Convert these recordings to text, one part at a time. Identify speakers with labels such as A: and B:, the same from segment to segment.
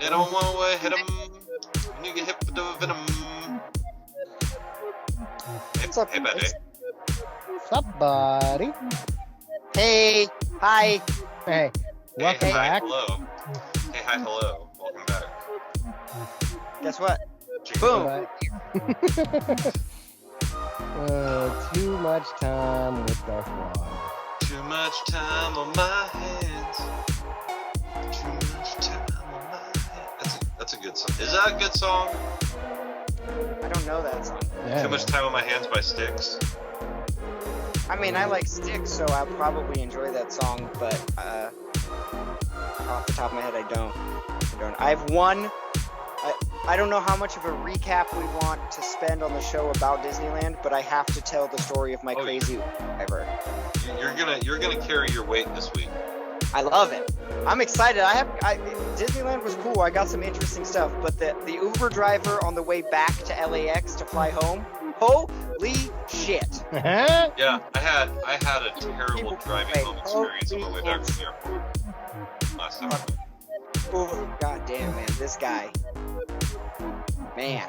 A: They don't want to hit him. When you get hit with the venom.
B: What's up,
A: Hey, buddy.
C: What's up, buddy?
B: Hey, hi.
C: Hey, welcome
A: hey, hi,
C: back.
A: hello. Hey, hi, hello. Welcome back.
B: Guess what?
A: Jingle.
B: Boom.
C: Too much time with Darth Maul.
A: Too much time on my hands. Too much time on my hands. That's a good song. Is that a good song?
B: I don't know that song.
C: Yeah.
A: Too much time on my hands by Styx.
B: I mean, I like Styx, so I'll probably enjoy that song, but off the top of my head, I don't. I have one. I don't know how much of a recap we want to spend on the show about Disneyland, but I have to tell the story of my crazy driver.
A: You're gonna carry your weight this week.
B: I love it. I'm excited. Disneyland was cool. I got some interesting stuff, but the Uber driver on the way back to LAX to fly home, holy shit!
A: Yeah, I had a terrible driving home experience on the way back from the airport last time.
B: Oh, god damn, man, this guy. Man.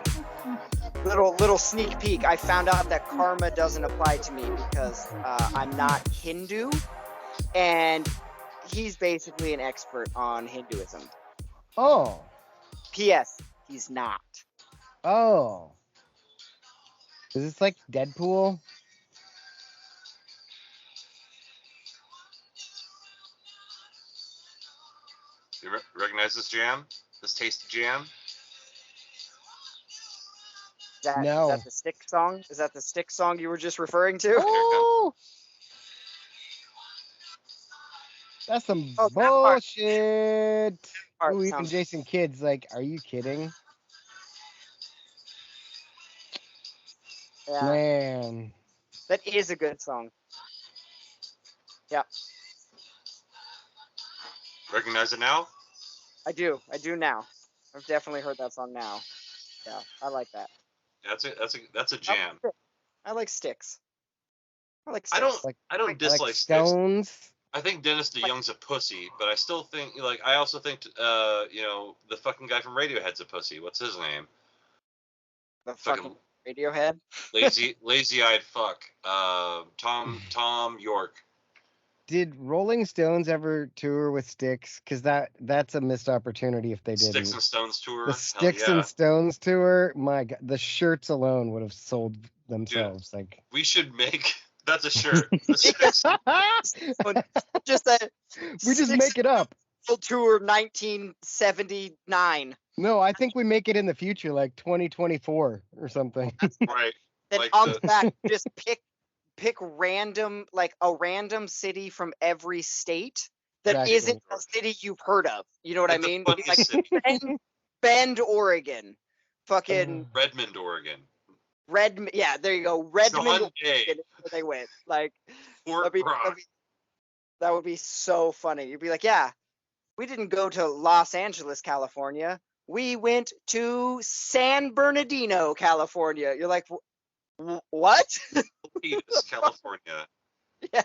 B: Little sneak peek. I found out that karma doesn't apply to me because I'm not Hindu, and he's basically an expert on Hinduism.
C: Oh.
B: P.S. He's not.
C: Oh. Is this like Deadpool?
A: You recognize this jam? This tasty jam?
C: No.
B: Is that the Stick song? Is that the Stick song you were just referring to?
C: Oh. That's some
B: Oh, that
C: bullshit.
B: part
C: Ooh, even
B: sounds-
C: Jason Kidd's like, are you kidding?
B: Yeah,
C: Man.
B: that is a good song. Yeah,
A: Recognize it now?
B: I do now. I've definitely heard that song now. Yeah, I like that.
A: That's a jam.
B: I like Sticks. I like
A: I
B: Sticks.
A: don't I don't
C: I
A: dislike
C: like
A: Styx.
C: Stones.
A: I think Dennis DeYoung's a pussy, but I still think I also think the fucking guy from Radiohead's a pussy. What's his name?
B: The
A: fucking
B: fucking Radiohead.
A: lazy-eyed fuck. Tom York.
C: Did Rolling Stones ever tour with Styx? Because that's a missed opportunity if they didn't.
A: Sticks and Stones tour.
C: The
A: Hell
C: Sticks
A: yeah.
C: and Stones tour, my God, the shirts alone would have sold themselves. Like,
A: We should make that's a shirt. The Sticks-
B: Just that.
C: we just make it up.
B: Tour 1979.
C: No, I think we make it in the future, like 2024 or something.
A: right.
B: Then
A: Like
B: on
A: the-
B: the back, just pick random, like a random city from every state that
C: Exactly.
B: isn't a city you've heard of. You know what I
A: the
B: mean?
A: funniest
B: Like
A: city.
B: Bend, Oregon. Fucking
A: Redmond, Oregon.
B: yeah, there you go. Redmond,
A: John
B: Oregon
A: Day.
B: is where they went. Like,
A: Fort Rock.
B: that would be so funny. You'd be like, yeah, we didn't go to Los Angeles, California. We went to San Bernardino, California. You're like, what?
A: Peters, California.
B: Yeah,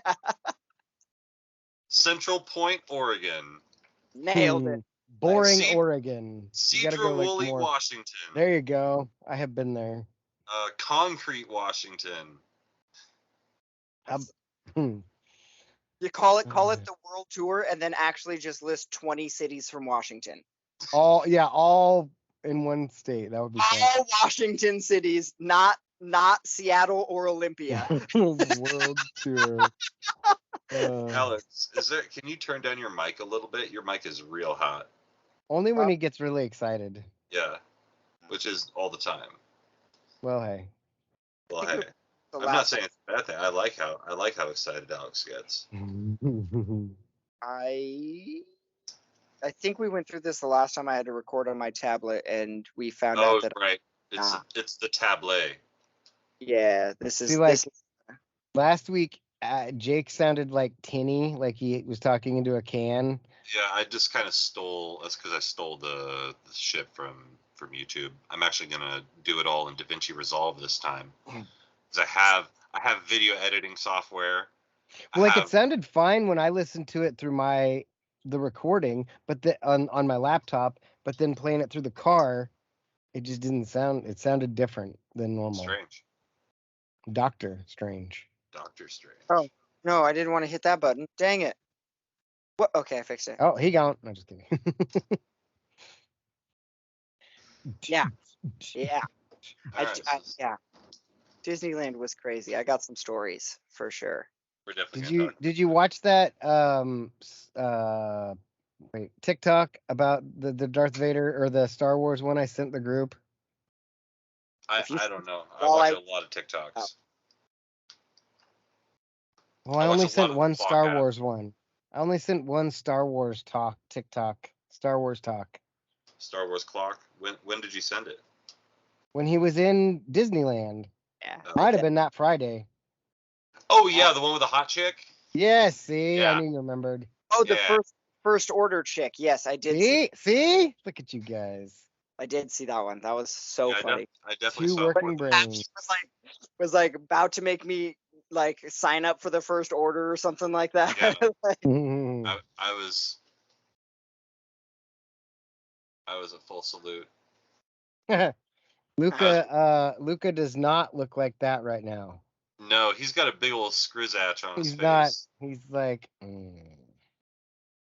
A: Central Point, Oregon.
B: nailed it.
C: Boring
A: Cedar-
C: Oregon. You gotta go, like,
A: Cedar-Woolley,
C: more.
A: Washington.
C: There you go. I have been there.
A: Concrete, Washington.
C: Hmm.
B: You call it the world tour, and then actually just list 20 cities from Washington.
C: All in one state. That would be fun.
B: All Washington cities, not Seattle or Olympia.
C: World tour.
A: Alex, can you turn down your mic a little bit? Your mic is real hot.
C: Only when he gets really excited.
A: Yeah. Which is all the time.
C: Well, hey.
A: Well,
B: I think
A: hey.
B: The
A: I'm not
B: last-
A: saying it's a bad thing. I like how excited Alex gets.
B: I think we went through this the last time I had to record on my tablet, and we found
A: Oh,
B: out that
A: right. It's the tablet.
B: yeah, this is
C: See, like-
B: this is-
C: Last week, Jake sounded like tinny, like he was talking into a can.
A: Yeah, I just kind of stole. That's because I stole the shit from YouTube. I'm actually gonna do it all in DaVinci Resolve this time, because I have video editing software.
C: Well, like it sounded fine when I listened to it through my the recording, but on my laptop, but then playing it through the car, it just didn't sound. It sounded different than normal.
A: Strange.
C: Doctor Strange.
A: Doctor Strange.
B: Oh no, I didn't want to hit that button. Dang it. What? Okay, I fixed it.
C: Oh, he gone. I'm just kidding.
B: Yeah. Yeah.
A: All right,
B: Yeah. Disneyland was crazy. I got some stories for sure.
A: we're definitely
C: Did
A: gonna
C: you
A: talk.
C: did you watch that TikTok about the Darth Vader or the Star Wars one I sent the group?
A: I
B: If you-
A: don't know. I
B: Well,
A: watch a lot of TikToks.
B: Oh.
C: Well,
A: I
C: I
A: watch
C: only
A: a lot
C: sent
A: of
C: one
A: the
C: Star
A: vlog app.
C: Wars one. I only sent one Star Wars TikTok. Star Wars talk.
A: Star Wars clock. When did you send it?
C: When he was in Disneyland.
B: Yeah.
C: Might have been that Friday.
A: Oh yeah, the one with the hot chick.
C: Yes, see, I
A: Yeah.
C: knew you remembered.
B: Oh, the
A: Yeah.
B: first order chick. Yes, I did see.
C: See? Look at you guys.
B: I did see that one. That was so
A: Yeah,
B: funny.
A: I definitely
C: Two
A: saw
C: working
A: it.
C: brains.
B: Was like about to make me like sign up for the first order or something like that.
A: Yeah.
B: Like,
A: I was a full salute.
C: Luca does not look like that right now.
A: No, he's got a big old scrizzatch on his
C: He's
A: face.
C: not. He's like.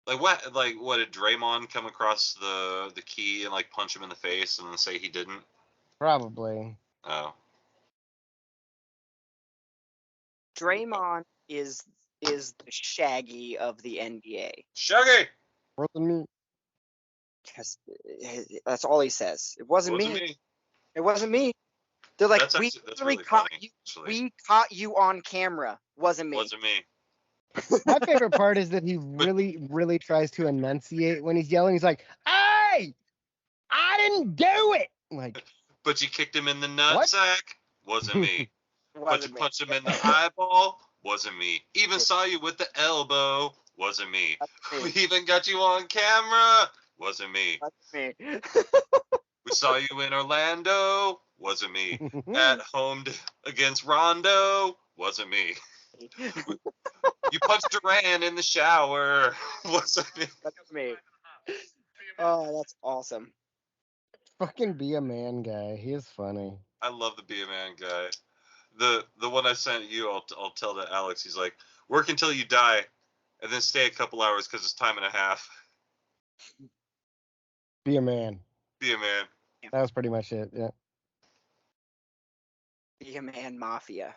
A: Like what? Like what? Did Draymond come across the key and like punch him in the face and then say he didn't?
C: Probably.
A: Oh.
B: Draymond is the Shaggy of the NBA.
A: Shaggy.
C: Wasn't me.
B: Because that's all he says. It wasn't me. It wasn't me. They're like,
A: That's
B: we
A: actually, that's
B: really
A: really
B: caught
A: funny,
B: you.
A: actually.
B: We caught you on camera. Wasn't me.
A: Wasn't me.
C: My favorite part is that he really, really tries to enunciate when he's yelling. He's like, "Hey, I didn't do it." Like,
A: But you kicked him in the
C: What?
A: nutsack. Wasn't me. But you
B: Wasn't me.
A: punched him in the eyeball. Wasn't me. Even saw you with the elbow. Wasn't me. We even got you on camera. Wasn't me.
B: Wasn't me.
A: We saw you in Orlando. Wasn't me. At home against Rondo. Wasn't me. You punched Durant in the shower. Wasn't me.
B: That's me. Oh, that's awesome.
C: fucking be a man guy. He is funny.
A: I love the Be a Man guy. The one I sent you, I'll tell to Alex. He's like, work until you die, and then stay a couple hours because it's time and a half.
C: Be a man.
A: Be a man.
C: That was pretty much it. Yeah.
B: Be a Man Mafia.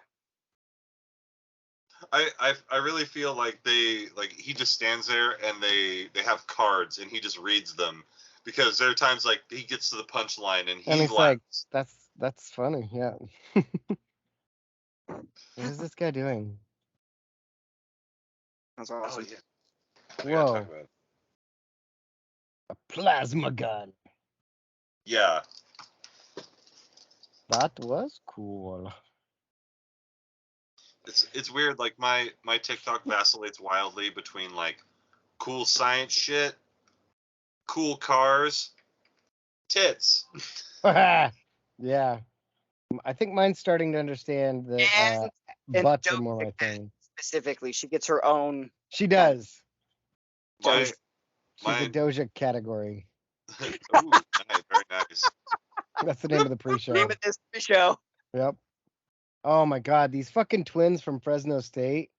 A: I really feel like he just stands there and they have cards and he just reads them because there are times like he gets to the punchline and
C: And
A: he
C: he's like,
A: laughs.
C: that's funny. Yeah. What is this guy doing?
B: That's
A: Oh
B: awesome.
A: yeah. We gotta
C: Whoa.
A: talk about it.
C: A plasma gun.
A: Yeah.
C: That was cool.
A: It's weird. Like my TikTok vacillates wildly between like cool science shit, cool cars, tits.
C: Yeah. I think mine's starting to understand that
B: And
C: butts are
B: Doja
C: more my
B: Cat
C: thing.
B: Specifically, she gets her own.
C: She does.
A: My,
C: She's
A: my
C: a Doja category.
A: ooh, nice, very nice.
C: That's the name of the pre-show.
B: Name of this show.
C: Yep. Oh my God, these fucking twins from Fresno State.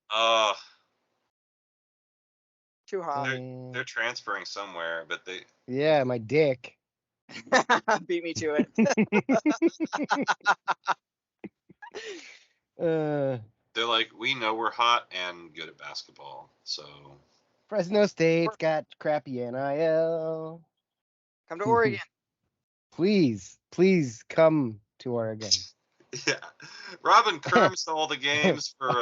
B: Too hot.
A: They're transferring somewhere, but they.
C: Yeah, my dick.
B: Beat me to it.
A: They're like, we know we're hot and good at basketball, so.
C: Fresno State's got crappy NIL.
B: Come to Oregon.
C: Please come to Oregon.
A: Yeah, Robin Kerms to all the games for.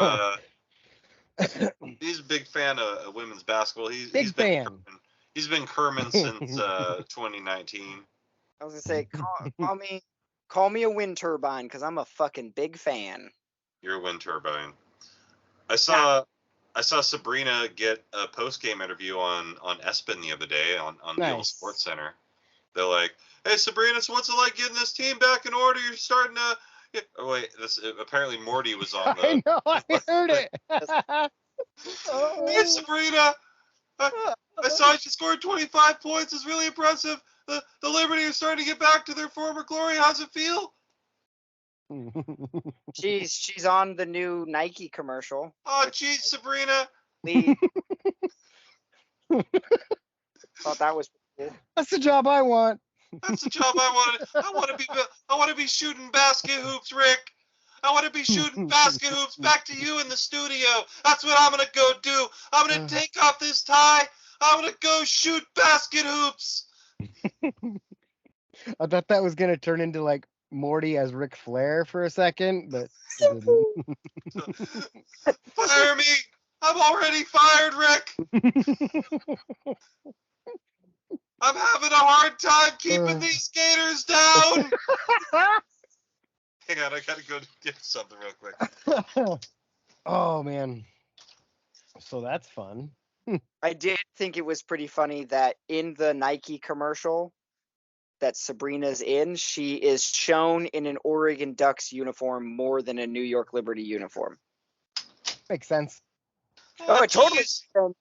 A: He's a big fan of women's basketball. He's been Kerman since 2019.
B: I was gonna say, call me a wind turbine because I'm a fucking big fan.
A: You're a wind turbine. I saw Sabrina get a post game interview on ESPN the other day on the old Sports Center. They're like, "Hey Sabrina, so what's it like getting this team back in order? You're starting to." Yeah. Oh wait, apparently Morty was on the.
C: I know, I heard it.
A: Hey Sabrina, I saw she scored 25 points. It's really impressive. The Liberty are starting to get back to their former glory. How's it feel?
B: She's on the new Nike commercial.
A: Oh, geez, Sabrina.
B: Thought that was cool.
C: That's the job I want.
A: That's the job I wanted. I want to be shooting basket hoops, Rick. I want to be shooting basket hoops back to you in the studio. That's what I'm gonna go do. I'm gonna take off this tie. I'm gonna go shoot basket hoops.
C: I thought that was gonna turn into like Morty as Ric Flair for a second, but it didn't.
A: Fire me! I'm already fired, Rick. I'm having a hard time keeping these skaters down. Hang on, I gotta go get something real quick.
C: Oh man, so that's fun.
B: I did think it was pretty funny that in the Nike commercial that Sabrina's in, she is shown in an Oregon Ducks uniform more than a New York Liberty uniform.
C: Makes sense.
B: Oh, it totally makes sense.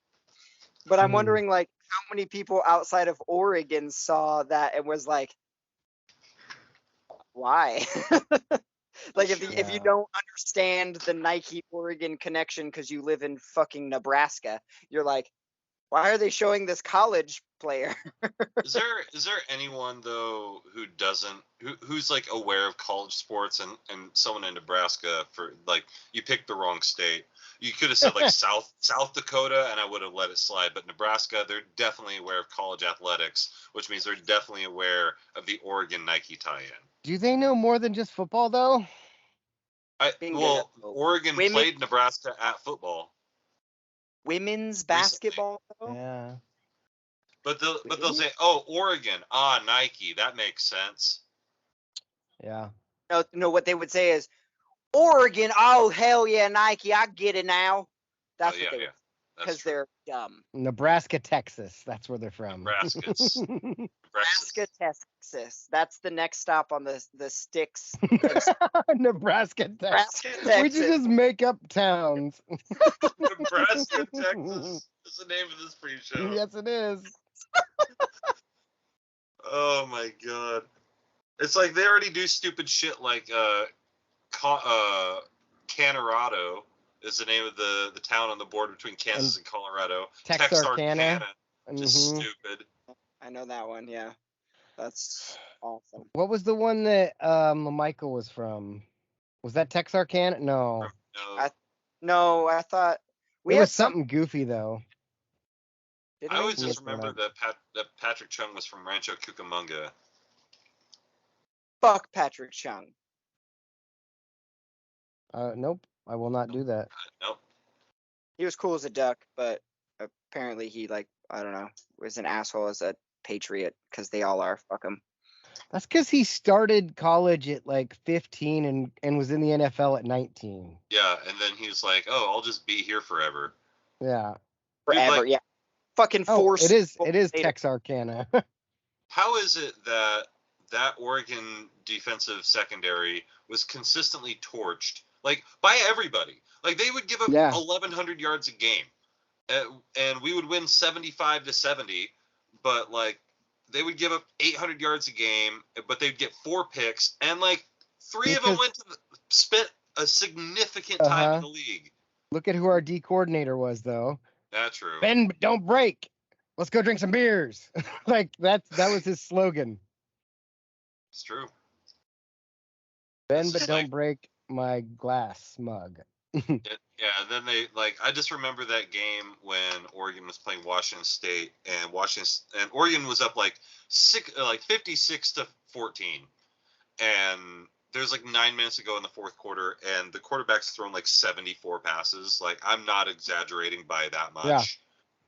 B: But I'm wondering, like, how many people outside of Oregon saw that and was like, why? Like, if you don't understand the Nike Oregon connection because you live in fucking Nebraska, you're like, why are they showing this college player?
A: Is there anyone though who's like aware of college sports and someone in Nebraska for like you picked the wrong state. You could have said like South Dakota and I would have let it slide, but Nebraska, they're definitely aware of college athletics, which means they're definitely aware of the Oregon Nike tie-in.
C: Do they know more than just football though?
A: Oregon played Nebraska at football.
B: Women's basketball though?
C: Yeah.
A: But they'll say, "Oh, Oregon, Nike, that makes sense."
C: Yeah.
B: No, what they would say is Oregon, oh hell yeah, Nike, I get it now. That's what they would, because they're dumb.
C: Nebraska, Texas. That's where they're from.
B: Nebraska, Texas. That's the next stop on the Sticks.
C: Nebraska, Texas. We should just make up towns.
A: Nebraska, Texas is the name of this pre-show.
C: Yes, it is.
A: Oh my god. It's like they already do stupid shit like Colorado is the name of the town on the border between Kansas and Colorado.
C: Texarkana.
A: Just stupid.
B: I know that one, yeah. That's awesome.
C: What was the one that Michael was from? Was that Texarkana? No.
B: I thought
C: it was something goofy though.
A: I always just remember that Patrick Chung was from Rancho Cucamonga.
B: Fuck Patrick Chung.
C: Nope. I will not do that.
A: Nope.
B: He was cool as a duck, but apparently he, like, I don't know, was an asshole as a Patriot, because they all are. Fuck him.
C: That's because he started college at like 15 and was in the NFL at 19.
A: Yeah, and then he's like, "Oh, I'll just be here forever."
C: Yeah.
B: Forever, yeah. Fucking force.
C: It is Texarkana.
A: How is it that Oregon defensive secondary was consistently torched, like, by everybody? Like, they would give up 1,100 yards a game, and we would win 75-70, but, like, they would give up 800 yards a game, but they'd get 4 picks, and, like, 3 of them spent a significant time in the league.
C: Look at who our D coordinator was, though.
A: That's true.
C: Bend, but don't break. Let's go drink some beers. Like, that was his slogan.
A: It's true.
C: Bend, but don't break my glass mug.
A: And then they, like, I just remember that game when Oregon was playing Washington State, and Oregon was up like 56-14, and there's like 9 minutes to go in the fourth quarter, and the quarterback's thrown like 74 passes. Like, I'm not exaggerating by that much.
C: Yeah.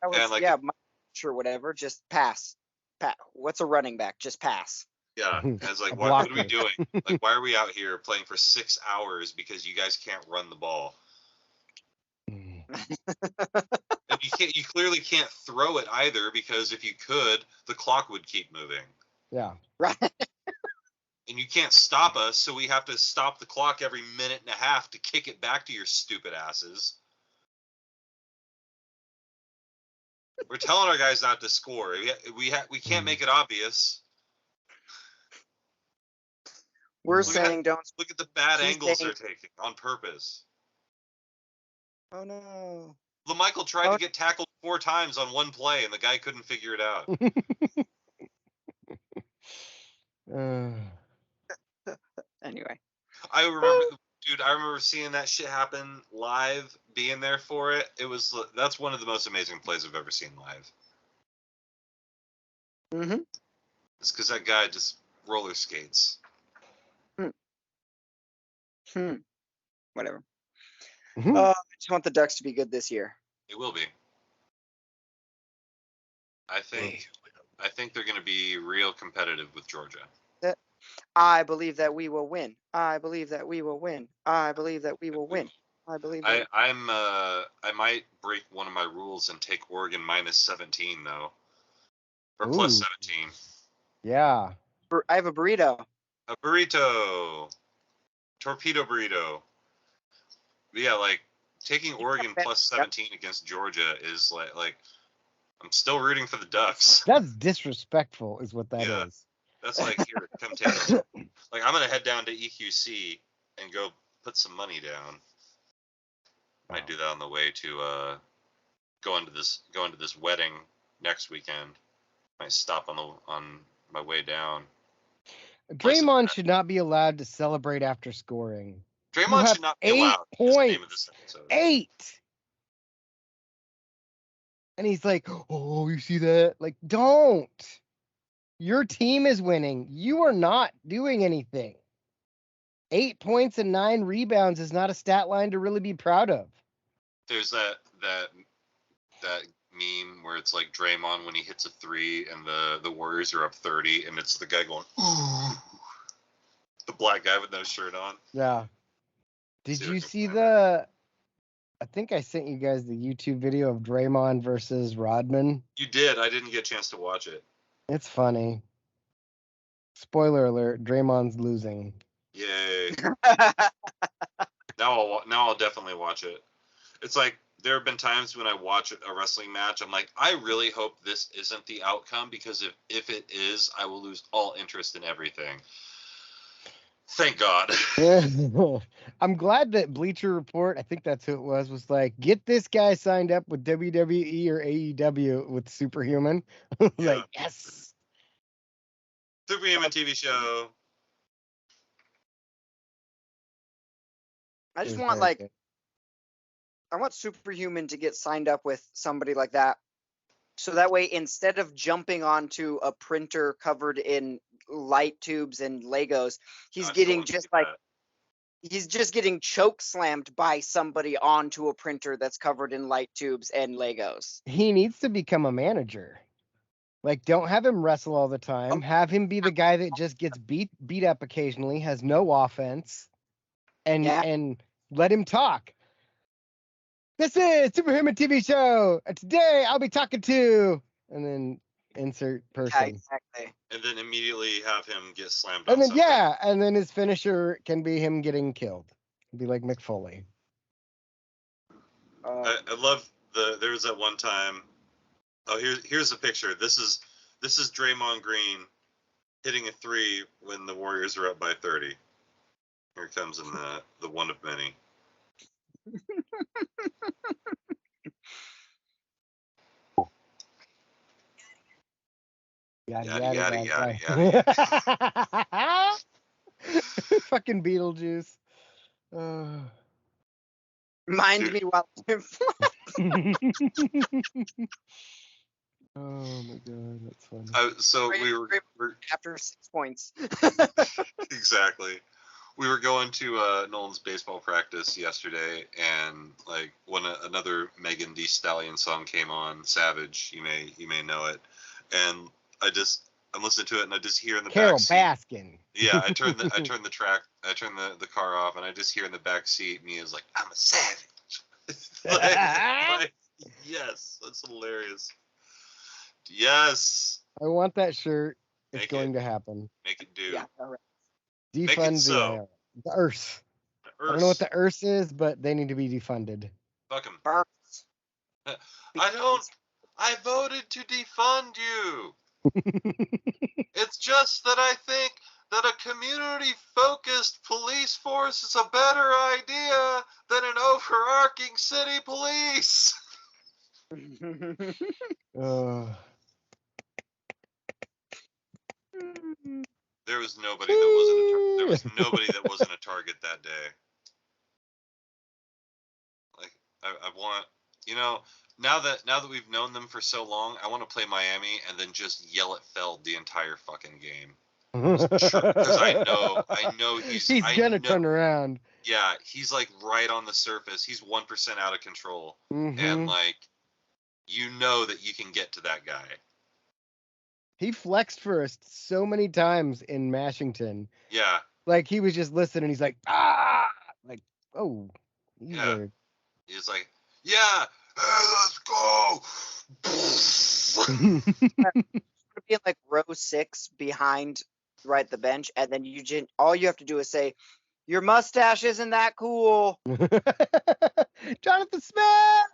B: That was, sure, whatever. Just pass. What's a running back? Just pass.
A: Yeah, and it's like, what are we doing? Like, why are we out here playing for 6 hours because you guys can't run the ball? And you clearly can't throw it either, because if you could, the clock would keep moving.
C: Yeah.
B: Right.
A: And you can't stop us, so we have to stop the clock every minute and a half to kick it back to your stupid asses. We're telling our guys not to score. We can't make it obvious.
B: We're saying don't.
A: Look at the bad
B: He's
A: angles
B: saying-
A: they're taking on purpose.
B: Oh no.
A: LaMichael tried to get tackled 4 times on one play, and the guy couldn't figure it out.
B: Anyway.
A: I remember seeing that shit happen live, being there for it. That's one of the most amazing plays I've ever seen live.
B: Mm-hmm.
A: It's because that guy just roller skates.
B: Whatever. I just want the Ducks to be good this year.
A: It will be. I think they're going to be real competitive with Georgia.
B: I believe that we will win. I believe that we will win. I believe that we will win. I believe.
A: I might break one of my rules and take Oregon -17 though, or plus 17.
C: Yeah.
B: I have a burrito.
A: A burrito. Torpedo burrito. Yeah, like taking Oregon plus 17 against Georgia is like I'm still rooting for the Ducks.
C: That's disrespectful, is what that is.
A: That's like, here, come take it. Like, I'm gonna head down to EQC and go put some money down. Might do that on the way to go into this wedding next weekend. Might stop on my way down.
C: Draymond should not be allowed to celebrate after scoring.
A: Draymond should not be allowed.
C: 8 points.
A: Is the name of this episode.
C: 8. And he's like, "Oh, you see that? Like, don't. Your team is winning. You are not doing anything. 8 points and 9 rebounds is not a stat line to really be proud of."
A: There's that meme where it's like Draymond when he hits a 3 and the Warriors are up 30 and it's the guy going, ooh. The black guy with no shirt on.
C: Yeah. Did you see I think I sent you guys the YouTube video of Draymond versus Rodman.
A: You did. I didn't get a chance to watch it.
C: It's funny. Spoiler alert, Draymond's losing.
A: Yay. Now I'll definitely watch it. It's like there have been times when I watch a wrestling match, I'm like, I really hope this isn't the outcome, because if it is, I will lose all interest in everything. Thank God.
C: I'm glad that Bleacher Report, I think that's who it was like, get this guy signed up with WWE or AEW with Superhuman. Like, yes.
A: Superhuman TV show.
B: I just want I want Superhuman to get signed up with somebody like that. So that way, instead of jumping onto a printer covered in light tubes and Legos, he's just getting choke slammed by somebody onto a printer that's covered in light tubes and Legos.
C: He needs to become a manager. Like, don't have him wrestle all the time. Have him be the guy that just gets beat up occasionally, has no offense, and let him talk. This is Superhuman TV show. Today I'll be talking to, and then insert person.
B: Yeah, exactly.
A: And then immediately have him get slammed.
C: And then and then his finisher can be him getting killed. Be like Mick Foley.
A: I love there's that one time. Oh, here's the picture. This is Draymond Green hitting a 3 when the Warriors are up by 30. Here it comes in the one of many.
C: Yada. Fucking Beetlejuice.
B: Mind me while I'm
C: Oh my god, that's funny.
A: So we were
B: after 6 points.
A: Exactly. We were going to Nolan's baseball practice yesterday, and like when another Megan Thee Stallion song came on, Savage, you may know it, and I'm listening to it, and I just hear in the
C: Carol
A: back seat,
C: Baskin.
A: Yeah, I turned the car off, and I just hear in the back seat Mia's like, "I'm a savage." like, yes, that's hilarious. Yes.
C: I want that shirt. It's going to happen.
A: Make it do.
B: Yeah, all right.
C: Defund the Earth. I don't know what the Earth is, but they need to be defunded.
A: Fuck them.
B: Burns.
A: I don't I voted to defund you. It's just that I think that a community-focused police force is a better idea than an overarching city police. There was nobody that wasn't a target that day. Like I want, now that we've known them for so long, I want to play Miami and then just yell at Feld the entire fucking game. Because I know he's
C: gonna turn around.
A: Yeah, he's like right on the surface. He's 1% out of control, and like, that you can get to that guy.
C: He flexed for us so many times in Mashington.
A: Yeah.
C: Like he was just listening. He's like, ah, like, oh,
A: yeah. He's like, yeah, hey, let's go.
B: Be like row 6 behind the bench, and then all you have to do is say, "Your mustache isn't that cool."
C: Jonathan Smith.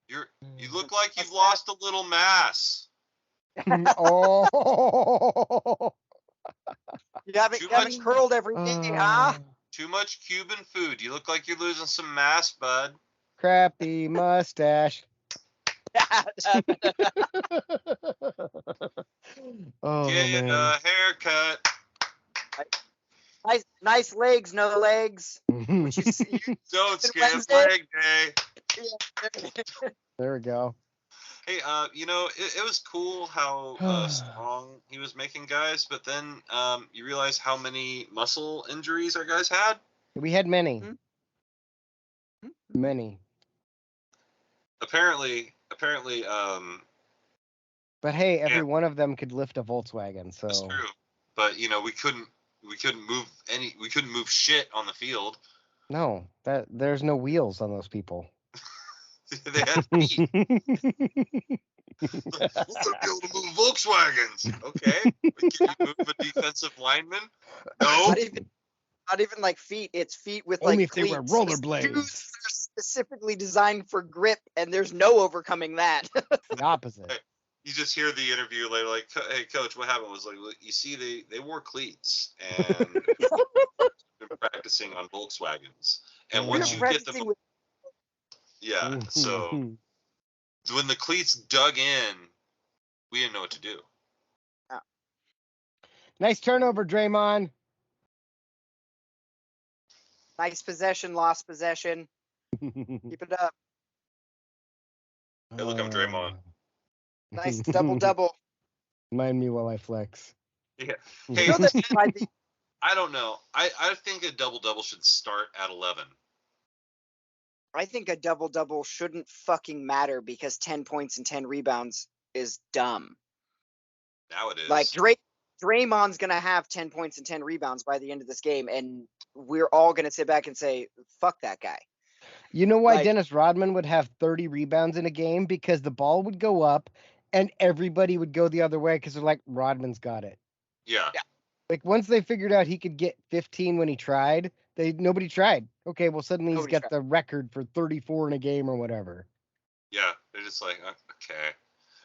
A: You look like you've lost a little mass.
C: Oh.
B: You haven't curled every day, huh?
A: Too much Cuban food. You look like you're losing some mass, bud.
C: Crappy mustache.
A: Get a haircut.
B: Nice legs, no legs.
A: Don't skip leg day.
C: There we go.
A: Hey, it was cool how strong he was making guys, but then you realize how many muscle injuries our guys had?
C: We had many. Many.
A: Apparently,
C: but hey, every one of them could lift a Volkswagen, so
A: that's true. But we couldn't move shit on the field.
C: No, there's no wheels on those people.
A: They had feet. We're gonna be able to move Volkswagens. Okay. Can you move a defensive lineman? No.
B: Not even like feet. It's feet with
C: only
B: like
C: if they wear rollerblades.
B: Shoes are specifically designed for grip, and there's no overcoming that.
C: The opposite.
A: You just hear the interview later, like, "Hey, coach, what happened?" Was like, you see, they wore cleats and been practicing on Volkswagens, and once you get them, so when the cleats dug in, we didn't know what to do.
B: Oh.
C: Nice turnover, Draymond.
B: Nice possession, lost possession. Keep it up.
A: Hey, look, I'm Draymond.
B: Nice double.
C: Mind me while I flex.
A: Yeah. Hey, I don't know. I think a double should start at 11.
B: I think a double shouldn't fucking matter because 10 points and 10 rebounds is dumb.
A: Now it is.
B: Like Draymond's gonna have 10 points and 10 rebounds by the end of this game, and we're all gonna sit back and say, "Fuck that guy."
C: You know why Dennis Rodman would have 30 rebounds in a game? Because the ball would go up, and everybody would go the other way because they're like, Rodman's got it.
A: Yeah.
C: Like once they figured out he could get 15 when he tried, nobody tried. Okay, well suddenly he's got the record for 34 in a game or whatever.
A: Yeah, they're just like, okay.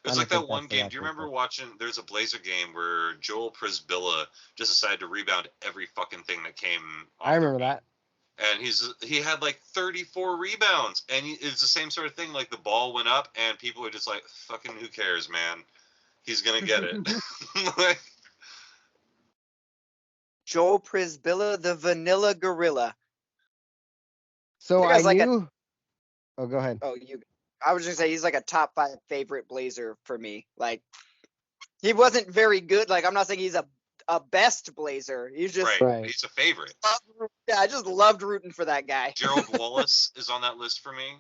A: It was like that one game. Do you remember watching? There's a Blazer game where Joel Prisbilla just decided to rebound every fucking thing that came.
C: I remember that.
A: And he had like 34 rebounds, and it's the same sort of thing. Like the ball went up, and people were just like, "Fucking who cares, man? He's gonna get it." Like,
B: Joel Prisbilla, the Vanilla Gorilla.
C: So I knew. Oh, go ahead.
B: Oh, I was just gonna say he's like a top 5 favorite Blazer for me. Like he wasn't very good. Like I'm not saying he's a best Blazer. He's just
C: right.
A: He's a favorite.
B: Yeah, I just loved rooting for that guy.
A: Gerald Wallace is on that list for me.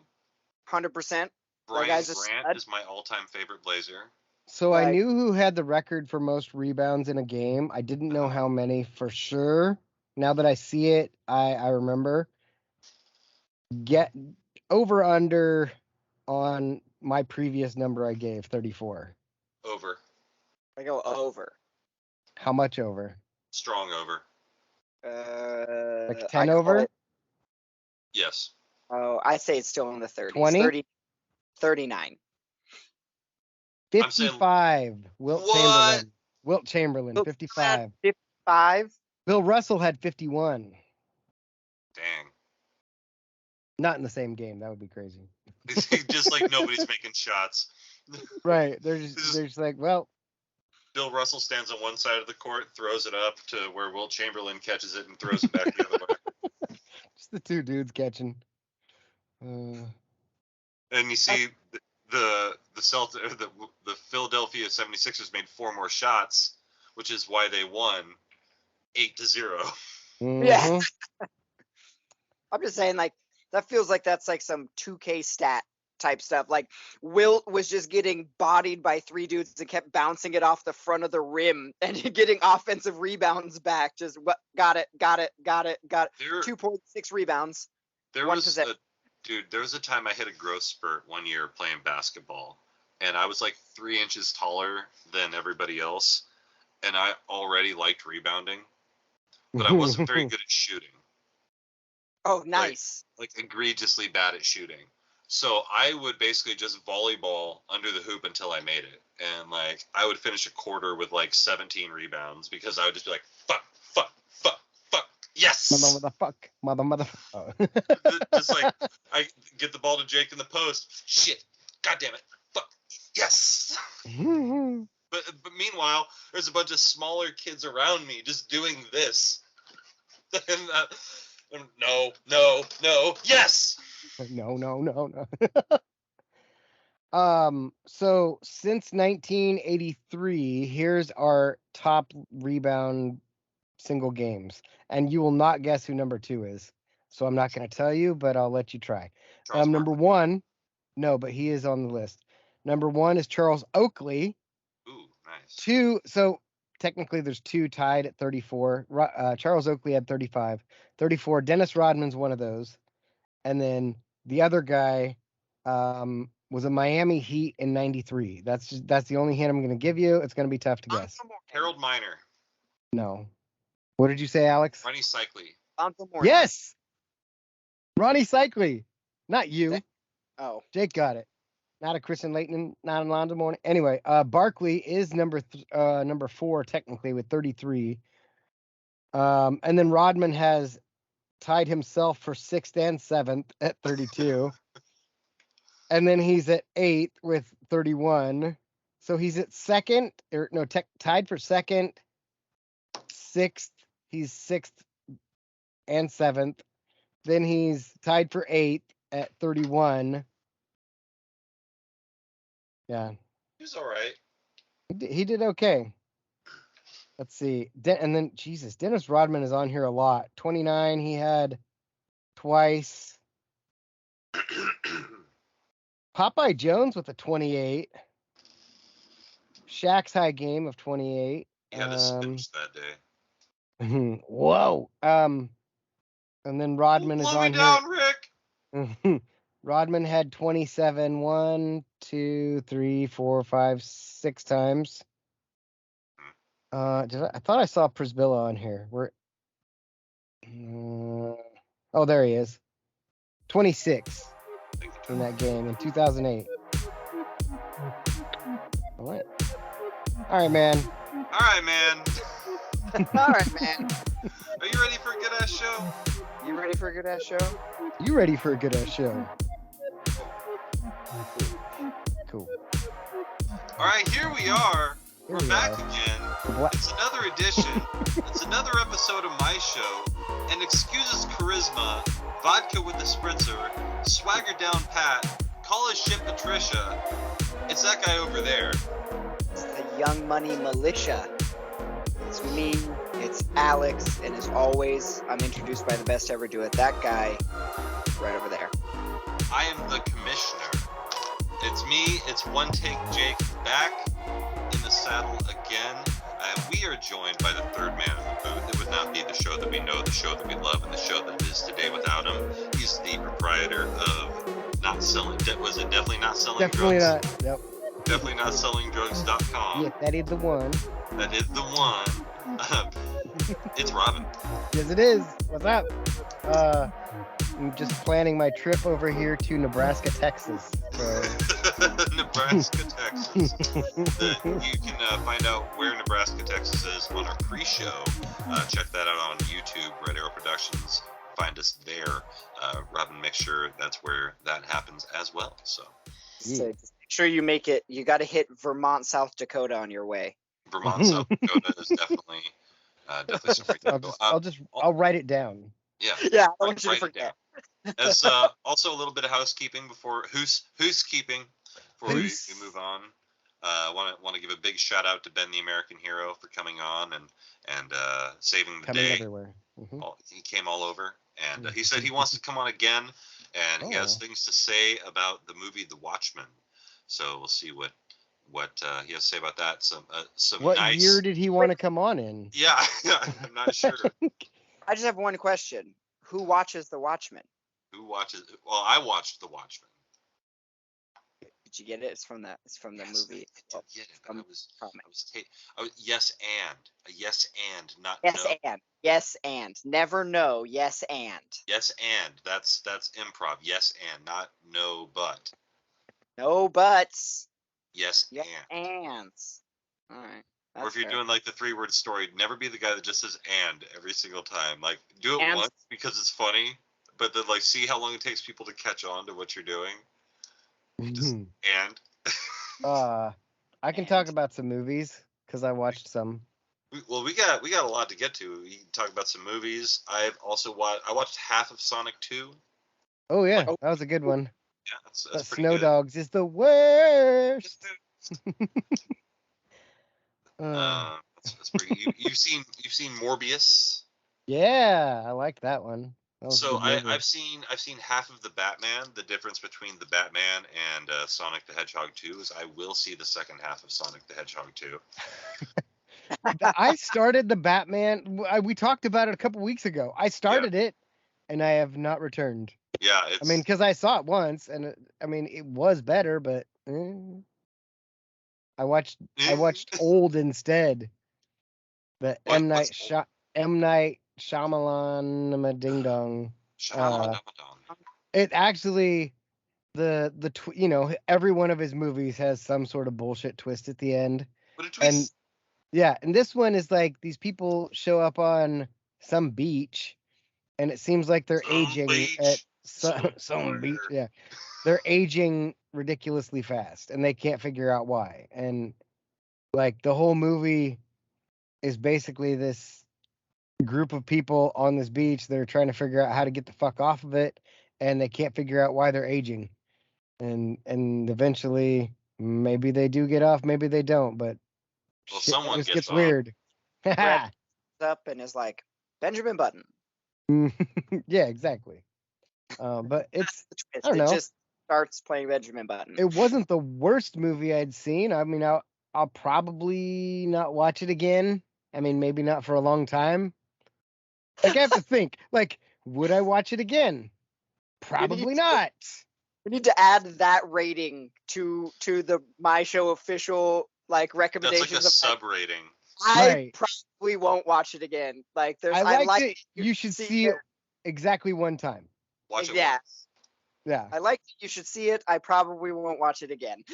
B: 100%.
A: Brian Grant is my all-time favorite Blazer.
C: So I knew who had the record for most rebounds in a game. I didn't know how many for sure. Now that I see it, I remember. Get over under on my previous number I gave, 34.
A: Over.
B: I go over.
C: How much over?
A: Strong over.
C: Like 10 over?
A: Yes.
B: Oh, I say it's still in the 30s.
C: 20?
B: 39.
C: 55. Wilt
A: What?
C: Chamberlain. Wilt Chamberlain, 55.
B: 55.
C: Bill Russell had 51.
A: Dang.
C: Not in the same game. That would be crazy.
A: Just like nobody's making shots.
C: Right. They're just like, well.
A: Bill Russell stands on one side of the court, throws it up to where Wilt Chamberlain catches it and throws it back the other way.
C: Just the two dudes catching.
A: And you see the Philadelphia 76ers made 4 more shots, which is why they won 8-0.
C: Mm-hmm.
B: Yeah. I'm just saying, like, that feels like that's like some 2K stat type stuff. Like, Wilt was just getting bodied by 3 dudes and kept bouncing it off the front of the rim and getting offensive rebounds back. Just got it. 2.6 rebounds.
A: There was a time I hit a growth spurt one year playing basketball, and I was like 3 inches taller than everybody else, and I already liked rebounding, but I wasn't very good at shooting.
B: Oh, nice.
A: Like egregiously bad at shooting. So I would basically just volleyball under the hoop until I made it. And like I would finish a quarter with like 17 rebounds because I would just be like, fuck, yes!
C: Mother.
A: Just like I get the ball to Jake in the post. Shit. God damn it. Fuck. Yes. But meanwhile, there's a bunch of smaller kids around me just doing this. And no, yes.
C: No. So since 1983, here's our top rebound single games, and you will not guess who number 2 is. So I'm not going to tell you, but I'll let you try. Number 1, no, but he is on the list. Number 1 is Charles Oakley.
A: Ooh, nice.
C: 2, so technically there's 2 tied at 34. Charles Oakley had 35. 34. Dennis Rodman's one of those. And then the other guy was a Miami Heat in 93. That's the only hint I'm going to give you. It's going to be tough to guess.
A: Harold Miner.
C: No. What did you say, Alex?
A: Ronnie Cycli.
C: Yes! Ronnie Cycli. Not you.
B: Oh.
C: Jake got it. Not a Christian Leighton, not a Lonzo Mourning. Anyway, Barkley is number 4 technically with 33. And then Rodman has tied himself for 6th and 7th at 32. And then he's at 8th with 31. So he's at second, tied for 2nd, 6th. He's 6th and 7th. Then he's tied for 8th at 31. Yeah.
A: He's all right.
C: He did okay. Let's see. And then, Jesus, Dennis Rodman is on here a lot. 29, he had twice. Popeye Jones with a 28. Shaq's high game of 28.
A: He had a spinach that day.
C: Whoa. And then Rodman is on
A: down,
C: here.
A: Rick.
C: Rodman had 27, 1, 2, 3, 4, 5, 6 times. I thought I saw Prisbilla on here. Oh, there he is. 26 in that game in 2008. What? All right, man.
B: All right, man.
A: Are you ready for a good-ass show?
B: You ready for a good-ass show?
C: You ready for a good-ass show? Cool.
A: All right, here we are. We're back again.
C: What?
A: It's another edition. It's another episode of my show. And excuse his charisma, vodka with the spritzer, swagger down Pat, call his shit Patricia. It's that guy over there.
B: It's the Young Money Militia. It's me, it's Alex, and as always, I'm introduced by the best to ever do it. That guy right over there.
A: I am the commissioner. It's me, it's One Take Jake back in the saddle again. We are joined by the third man in the booth. It would not be the show that we know, the show that we love, and the show that is today without him. He's the proprietor of Not Selling. Was it Definitely Not Selling
C: Definitely
A: Drugs?
C: Not. Yep.
A: Definitely Not Selling Drugs.com.
C: Yeah, that is the one.
A: That is the one. It's Robin.
C: Yes, it is. What's up? I'm just planning my trip over here to Nebraska, Texas. So.
A: Nebraska, Texas. You can find out where Nebraska, Texas is on our pre-show. Check that out on YouTube, Red Arrow Productions. Find us there. Robin, make sure that's where that happens as well. So
B: just make sure you make it. You got to hit Vermont, South Dakota on your way.
A: Vermont, South Dakota is definitely somewhere.
C: I'll write it down.
A: Yeah.
B: Yeah, I want you to forget.
A: As also a little bit of housekeeping before housekeeping before we move on. Want to give a big shout out to Ben the American Hero for coming on and saving the day.
C: Everywhere. Mm-hmm.
A: He came all over, and he said he wants to come on again, and he has things to say about the movie The Watchmen. So we'll see what he has to say about that. Some
C: what
A: nice...
C: year did he want to come on in?
A: Yeah, I'm not sure.
B: I just have one question. Who watches The Watchmen?
A: Who watches? Well, I watched The Watchmen.
B: Did you get it? It's from the movie.
A: I did get it. Yes and not
B: yes
A: no.
B: Yes and never no. Yes and.
A: Yes and that's improv. Yes and not no but.
B: No buts.
A: Yes and.
B: Ands. All right.
A: Or if you're doing like the 3-word story, never be the guy that just says "and" every single time. Like do it once because it's funny, but then like see how long it takes people to catch on to what you're doing. Just and.
C: I can talk about some movies because I watched some.
A: Well, we got a lot to get to. We can talk about some movies. I've also watched half of Sonic 2.
C: Oh yeah, that was a good one.
A: Yeah, that's pretty
C: Snow
A: good.
C: Dogs is the worst.
A: That's pretty. You've seen Morbius.
C: Yeah, I like that one.
A: So I've seen half of the Batman. The difference between the Batman and Sonic the Hedgehog 2 is I will see the second half of Sonic the Hedgehog 2.
C: I started the Batman. We talked about it a couple weeks ago. I started it, and I have not returned.
A: Yeah,
C: because I saw it once, and it was better, but I watched Old instead. The M. Night Shyamalan Ding Dong. It actually every one of his movies has some sort of bullshit twist at the end.
A: What a twist!
C: And this one is like these people show up on some beach, and it seems like they're aging at some beach. Yeah, they're aging ridiculously fast, and they can't figure out why. And like the whole movie is basically this group of people on this beach that are trying to figure out how to get the fuck off of it, and they can't figure out why they're aging. And eventually, maybe they do get off, maybe they don't. But
A: someone gets off.
C: Weird.
B: Up and is like Benjamin Button.
C: Yeah, exactly. But it's I don't know.
B: It just starts playing Benjamin Button.
C: It wasn't the worst movie I'd seen. I mean, I'll probably not watch it again. I mean, maybe not for a long time. Like, I have to think. Like, would I watch it again? Probably not.
B: We need to add that rating to the My Show official recommendations.
A: That's like a sub rating.
B: I probably won't watch it again. Like, there's
C: I like it. You should see it exactly one time.
A: Watch it once.
C: Yeah.
B: I like it. You should see it. I probably won't watch it again.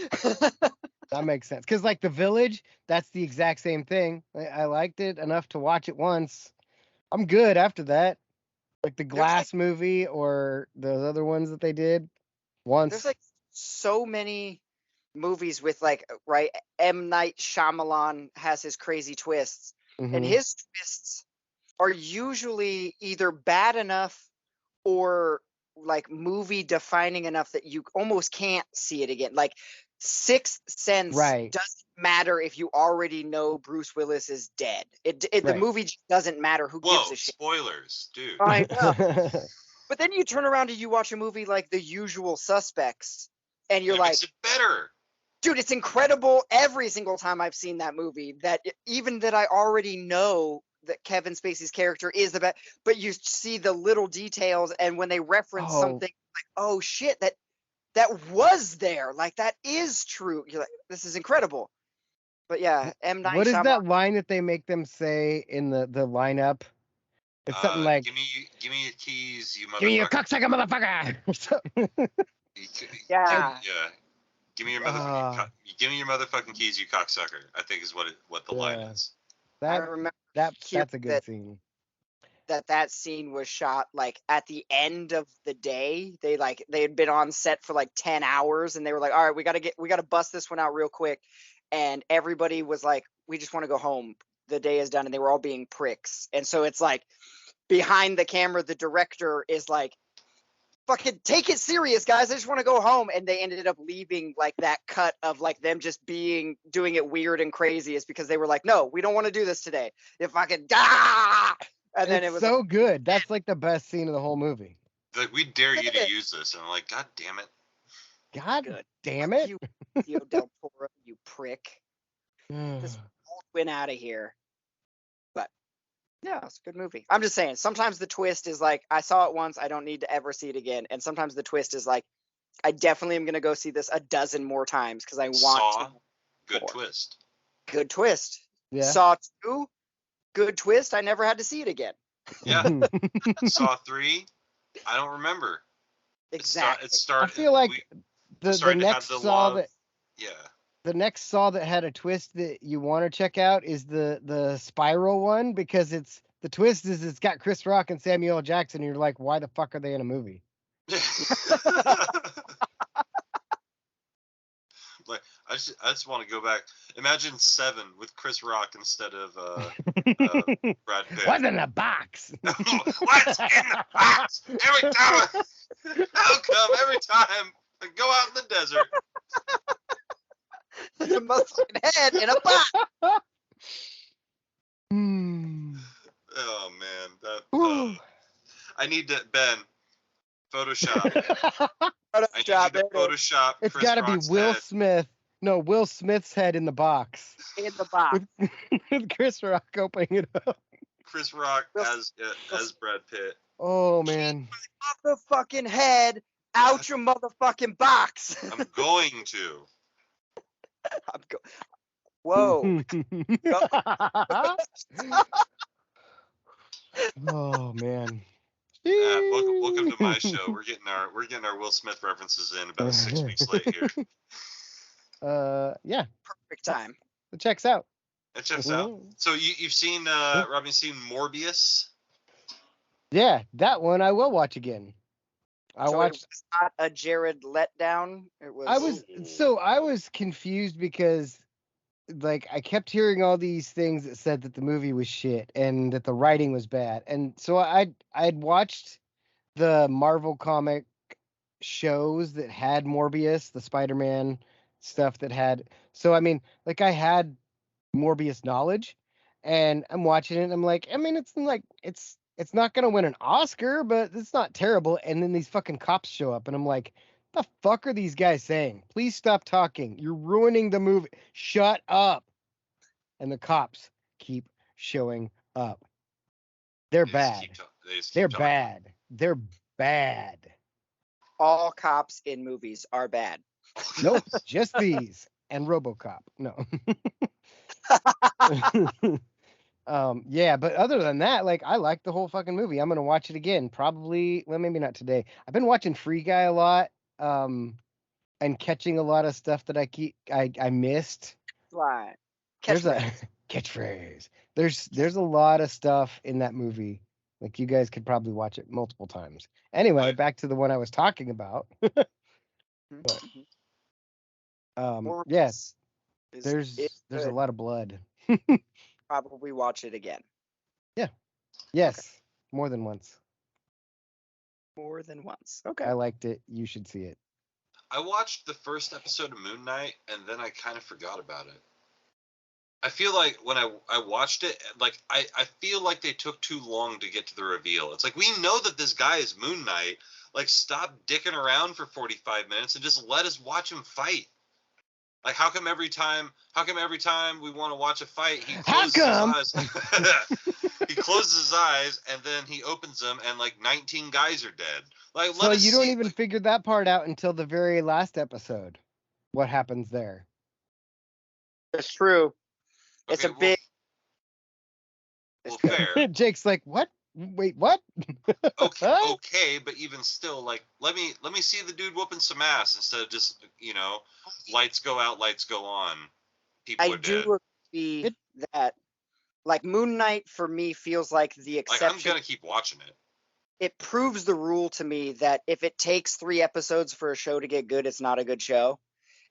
C: That makes sense. Because like The Village, that's the exact same thing. I liked it enough to watch it once. I'm good after that. Like the Glass movie or those other ones that they did once.
B: There's like so many movies with M. Night Shyamalan has his crazy twists. Mm-hmm. And his twists are usually either bad enough or movie defining enough that you almost can't see it again. Like Sixth Sense doesn't matter if you already know Bruce Willis is dead. The movie just doesn't matter. Who gives a shit?
A: Spoilers, dude.
B: I know. But then you turn around and you watch a movie like The Usual Suspects, and you're like,
A: makes it better.
B: Dude, it's incredible every single time I've seen that movie. That even that I already know that Kevin Spacey's character is the best, but you see the little details, and when they reference something oh shit, that was there, that is true. You're like, this is incredible. But yeah, M. Night
C: What
B: Shyamalan.
C: Is that line that they make them say in the lineup? It's something like,
A: give me your keys, you motherfucker.
C: give me your cocksucker, motherfucker.
B: Yeah.
A: Yeah. Give me your motherfucking keys, you cocksucker. I think is what the line is.
B: I remember
C: That's a good scene.
B: That scene was shot like at the end of the day. They had been on set for like 10 hours and they were like, all right, we gotta bust this one out real quick. And everybody was like, we just want to go home. The day is done. And they were all being pricks. And so it's like behind the camera, the director is like, fucking take it serious, guys. I just want to go home. And they ended up leaving like that cut of like them just doing it weird and crazy is because they were like, no, we don't want to do this today. If I could and then it was
C: so good. That's like the best scene of the whole movie.
A: Like, we dare you to use this. And I'm like, God damn it.
C: God damn it.
B: You, Theo Del Toro, you prick. This went out of here. But yeah, it's a good movie. I'm just saying, sometimes the twist is like, I saw it once, I don't need to ever see it again. And sometimes the twist is like, I definitely am going to go see this a dozen more times because I want to.
A: Good twist.
B: Good twist.
C: Yeah.
B: Saw 2, good twist. I never had to see it again.
A: Yeah. Saw 3, I don't remember.
B: Exactly.
A: It started.
C: I feel like the next Saw that.
A: Yeah.
C: The next Saw that had a twist that you want to check out is the Spiral one, because the twist is it's got Chris Rock and Samuel L. Jackson, and you're like, why the fuck are they in a movie?
A: Like, I just want to go back. Imagine 7 with Chris Rock instead of Brad Pitt.
C: What's in the box?
A: What's in the box? Every time. How come every time I go out in the desert?
B: There's a motherfucking head in a box.
A: Oh man, I need to Photoshop. Photoshop.
C: It's got to be Will
A: head.
C: Smith. No, Will Smith's head in the box.
B: In the box.
C: With Chris Rock opening it up.
A: Chris Rock as Brad Pitt.
C: Oh man.
B: Motherfucking head out your motherfucking box.
A: I'm going to.
B: Whoa.
C: Oh man.
A: Welcome to my show. We're getting our Will Smith references in about 6 weeks late here.
C: Yeah.
B: Perfect time.
C: It checks out.
A: It checks out. So you've seen Robin, you've seen Morbius?
C: Yeah, that one I will watch again. I watched.
B: It was not a Jared letdown. It was.
C: I was confused because, like, I kept hearing all these things that said that the movie was shit and that the writing was bad, and so I'd watched the Marvel comic shows that had Morbius, the Spider-Man stuff that had. So I mean, like, I had Morbius knowledge, and I'm watching it. And I'm like, I mean, it's not going to win an Oscar, but it's not terrible. And then these fucking cops show up, and I'm like, the fuck are these guys saying? Please stop talking. You're ruining the movie. Shut up. And the cops keep showing up. They're bad. They're bad. They're bad.
B: All cops in movies are bad.
C: Nope, just these. And RoboCop. No. Yeah, but other than that, like, I like the whole fucking movie. I'm gonna watch it again, probably. Well, maybe not today. I've been watching Free Guy a lot, and catching a lot of stuff that I missed.
B: Right.
C: There's a catchphrase. There's a lot of stuff in that movie. Like, you guys could probably watch it multiple times. Anyway, back to the one I was talking about. But, yes, there's a lot of blood.
B: Probably watch it again.
C: Yeah. Yes. Okay. More than once.
B: More than once. Okay.
C: I liked it. You should see it.
A: I watched the first episode of Moon Knight, and then I kind of forgot about it. I feel like when I watched it, like, I feel like they took too long to get to the reveal. It's like, we know that this guy is Moon Knight. Like, stop dicking around for 45 minutes and just let us watch him fight. Like, how come every time we want to watch a fight, he closes his eyes? He closes his eyes and then he opens them and like 19 guys are dead. Like,
C: so you don't even figure that part out until the very last episode. What happens there?
B: It's true. It's
A: okay,
B: a big.
A: Well, fair.
C: Jake's like, what Wait, what?
A: Okay, but even still, like, let me see the dude whooping some ass instead of just, lights go out, lights go on. People
B: I
A: are dead.
B: do agree that, like, Moon Knight for me feels like the exception.
A: Like, I'm gonna keep watching it.
B: It proves the rule to me that if it takes 3 episodes for a show to get good, it's not a good show.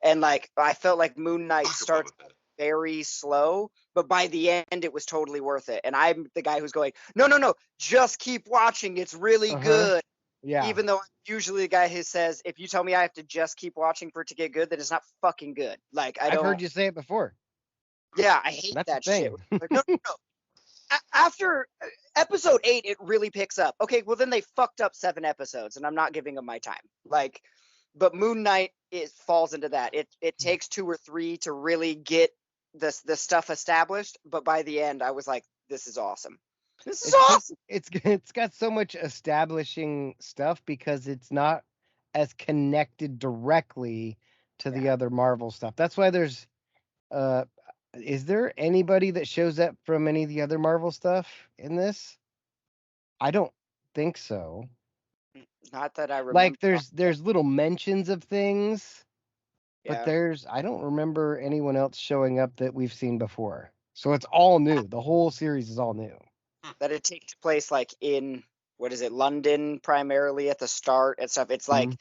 B: And like, I felt like Moon Knight starts very slow, but by the end, it was totally worth it. And I'm the guy who's going, no, just keep watching. It's really good.
C: Yeah.
B: Even though I'm usually the guy who says, if you tell me I have to just keep watching for it to get good, then it's not fucking good. Like, I've
C: heard you say it before.
B: Yeah, I hate that shit. Like, no. After episode 8, it really picks up. Okay, well then they fucked up 7 episodes, and I'm not giving them my time. Like, but Moon Knight, it falls into that. It takes 2 or 3 to really get the stuff established, but by the end, I was like, this is awesome. This is awesome.
C: It's got so much establishing stuff because it's not as connected directly to the other Marvel stuff. That's why there's is there anybody that shows up from any of the other Marvel stuff in this? I don't think so.
B: Not that I remember.
C: Like there's little mentions of things, but I don't remember anyone else showing up that we've seen before. So it's all new. The whole series is all new.
B: That it takes place like in, what is it, London primarily at the start and stuff. It's like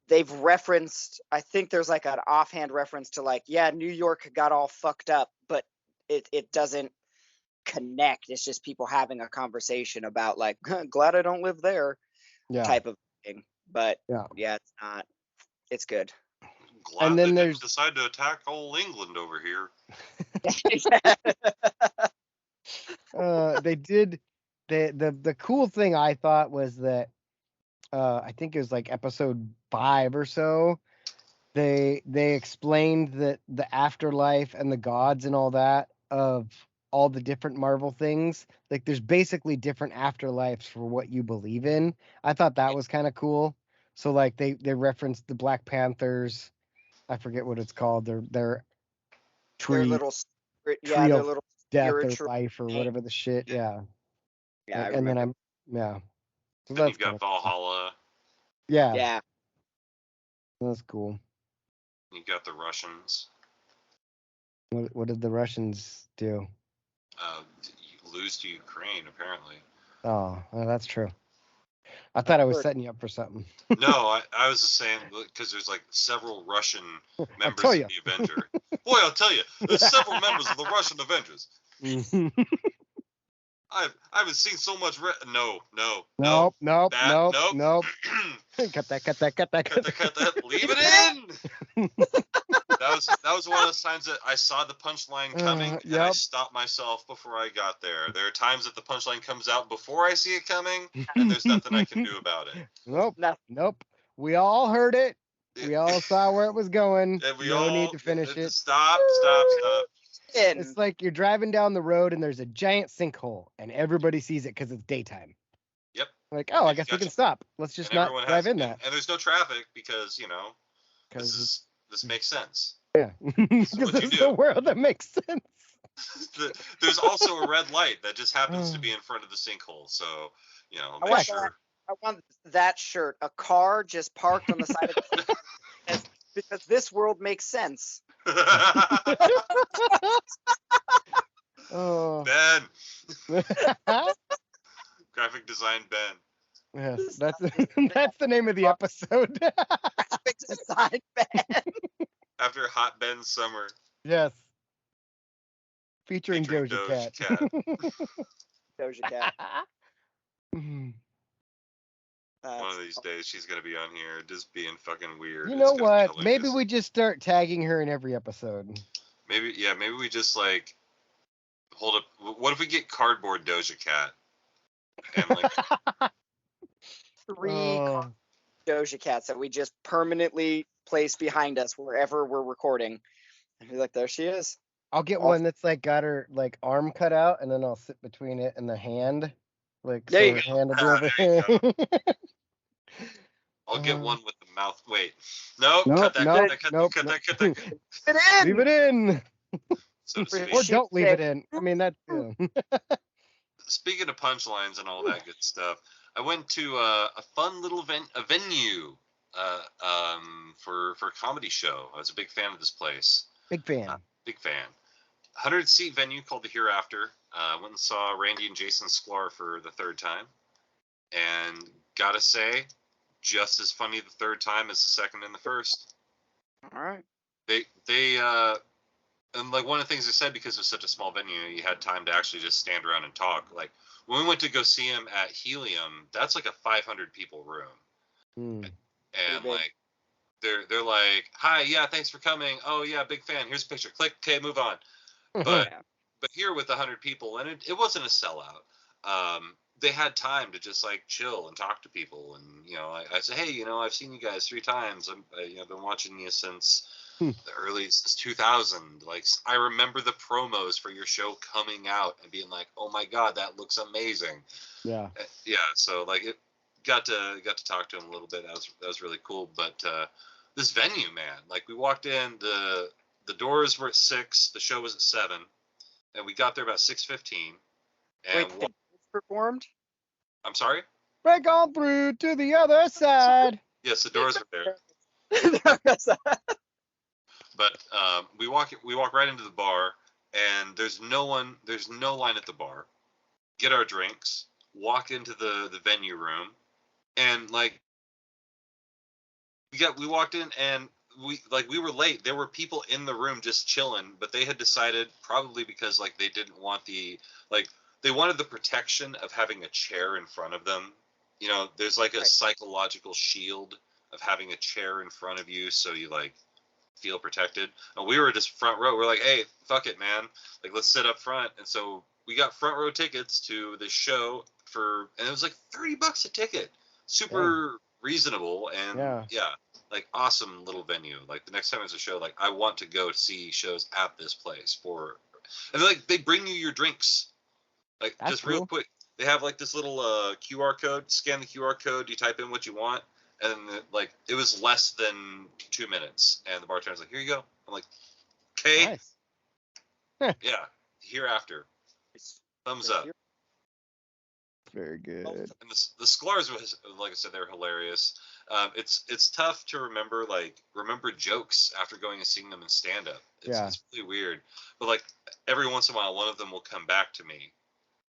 B: they've referenced, I think there's like an offhand reference to like, yeah, New York got all fucked up, but it doesn't connect. It's just people having a conversation about like, glad I don't live there type of thing. But yeah, it's not. It's good.
A: Glad and then they didn't decide to attack old England over here.
C: They did. The cool thing I thought was that I think it was like episode 5 or so. They explained that the afterlife and the gods and all that of all the different Marvel things. Like there's basically different afterlives for what you believe in. I thought that was kind of cool. So like they referenced the Black Panthers. I forget what it's called. Their tree,
B: their little
C: their little death or life or whatever the shit. Yeah.
B: Yeah.
C: And then So
A: then you've got Valhalla.
C: Yeah. That's cool.
A: You got the Russians.
C: What did the Russians do?
A: Lose to Ukraine, apparently.
C: Oh, well, that's true. I thought I was setting you up for something.
A: No, I was just saying because there's like several Russian members of the Avenger. Boy, I'll tell you, there's several members of the Russian Avengers. I haven't seen so much. Nope.
C: Cut that.
A: Leave it in. That was one of the signs that I saw the punchline coming, and I stopped myself before I got there. There are times that the punchline comes out before I see it coming, and there's nothing I can do about it.
C: Nope. We all heard it. We all saw where it was going. No need to finish it.
A: Stop.
C: It's like you're driving down the road and there's a giant sinkhole, and everybody sees it because it's daytime.
A: Yep.
C: Like, I guess we can stop. Let's just not drive in that.
A: And there's no traffic because, this makes sense.
C: Yeah. Because it's the world that makes sense.
A: There's also a red light that just happens to be in front of the sinkhole. So, make sure.
B: I want that shirt. A car just parked on the side of the sinkhole. Because this world makes sense.
A: Ben. Graphic design Ben.
C: Yes, that's the name of the episode.
B: Graphic design Ben.
A: After Hot Ben's summer.
C: Yes. Featuring Doja Cat.
B: Doja Cat.
A: One of these days she's gonna be on here just being fucking weird.
C: You know what? Maybe we just start tagging her in every episode.
A: Maybe we just like hold up. What if we get cardboard Doja Cat? And like
B: 3 Doja Cats that we just permanently place behind us wherever we're recording. And be like, there she is.
C: I'll get one that's like got her like arm cut out, and then I'll sit between it and the hand. Like
B: there you
C: go.
B: Hand
C: will be over here.
A: I'll get one with the mouth. Wait, no, cut that.
C: Leave it in.
A: So
C: or don't leave it in. I mean that.
A: speaking of punchlines and all that good stuff, I went to a fun little venue for a comedy show. I was a big fan of this place.
C: Big fan.
A: Big fan. 100-seat venue called the Hereafter. Went and saw Randy and Jason Sklar for the third time, and gotta say, just as funny the third time as the second and the first.
B: All right.
A: They and like one of the things they said, because it was such a small venue, you had time to actually just stand around and talk. Like when we went to go see him at Helium, that's like a 500 people room, and like they're like, "Hi, yeah, thanks for coming. Oh yeah, big fan. Here's a picture. Click. Okay, move on." But here with 100 people, and it wasn't a sellout. They had time to just like chill and talk to people, and I said, "Hey, I've seen you guys 3 times. I've been watching you since." Since 2000. Like, I remember the promos for your show coming out and being like, "Oh my god, that looks amazing."
C: Yeah.
A: So like it got to talk to him a little bit. That was really cool. But this venue, man, like we walked in, the doors were at 6, the show was at 7, and we got there about 6:15. And
B: Wait, performed?
A: I'm sorry?
C: Break on through to the other side.
A: Yes, the doors were there. But we walk right into the bar, and there's no line at the bar. Get our drinks, walk into the venue room, and like we walked in, and we were late. There were people in the room just chilling, but they had decided, probably because like they didn't want they wanted the protection of having a chair in front of them. There's like a psychological shield of having a chair in front of you, so you like feel protected. And we were just front row. We're like, "Hey, fuck it, man. Like, let's sit up front." And so we got front row tickets to the show and it was like $30 a ticket. Super reasonable. And like awesome little venue. Like the next time there's a show, like I want to go see shows at this place and like they bring you your drinks. Like that's just real quick. They have like this little QR code. Scan the QR code. You type in what you want. And like it was less than 2 minutes, and the bartender's like, "Here you go." I'm like, "Okay."
C: Nice.
A: Yeah. Hereafter. Thumbs up.
C: Very good.
A: And the Sklars was, like I said, they're hilarious. It's tough to remember jokes after going and seeing them in stand up. It's really weird. But like every once in a while, one of them will come back to me,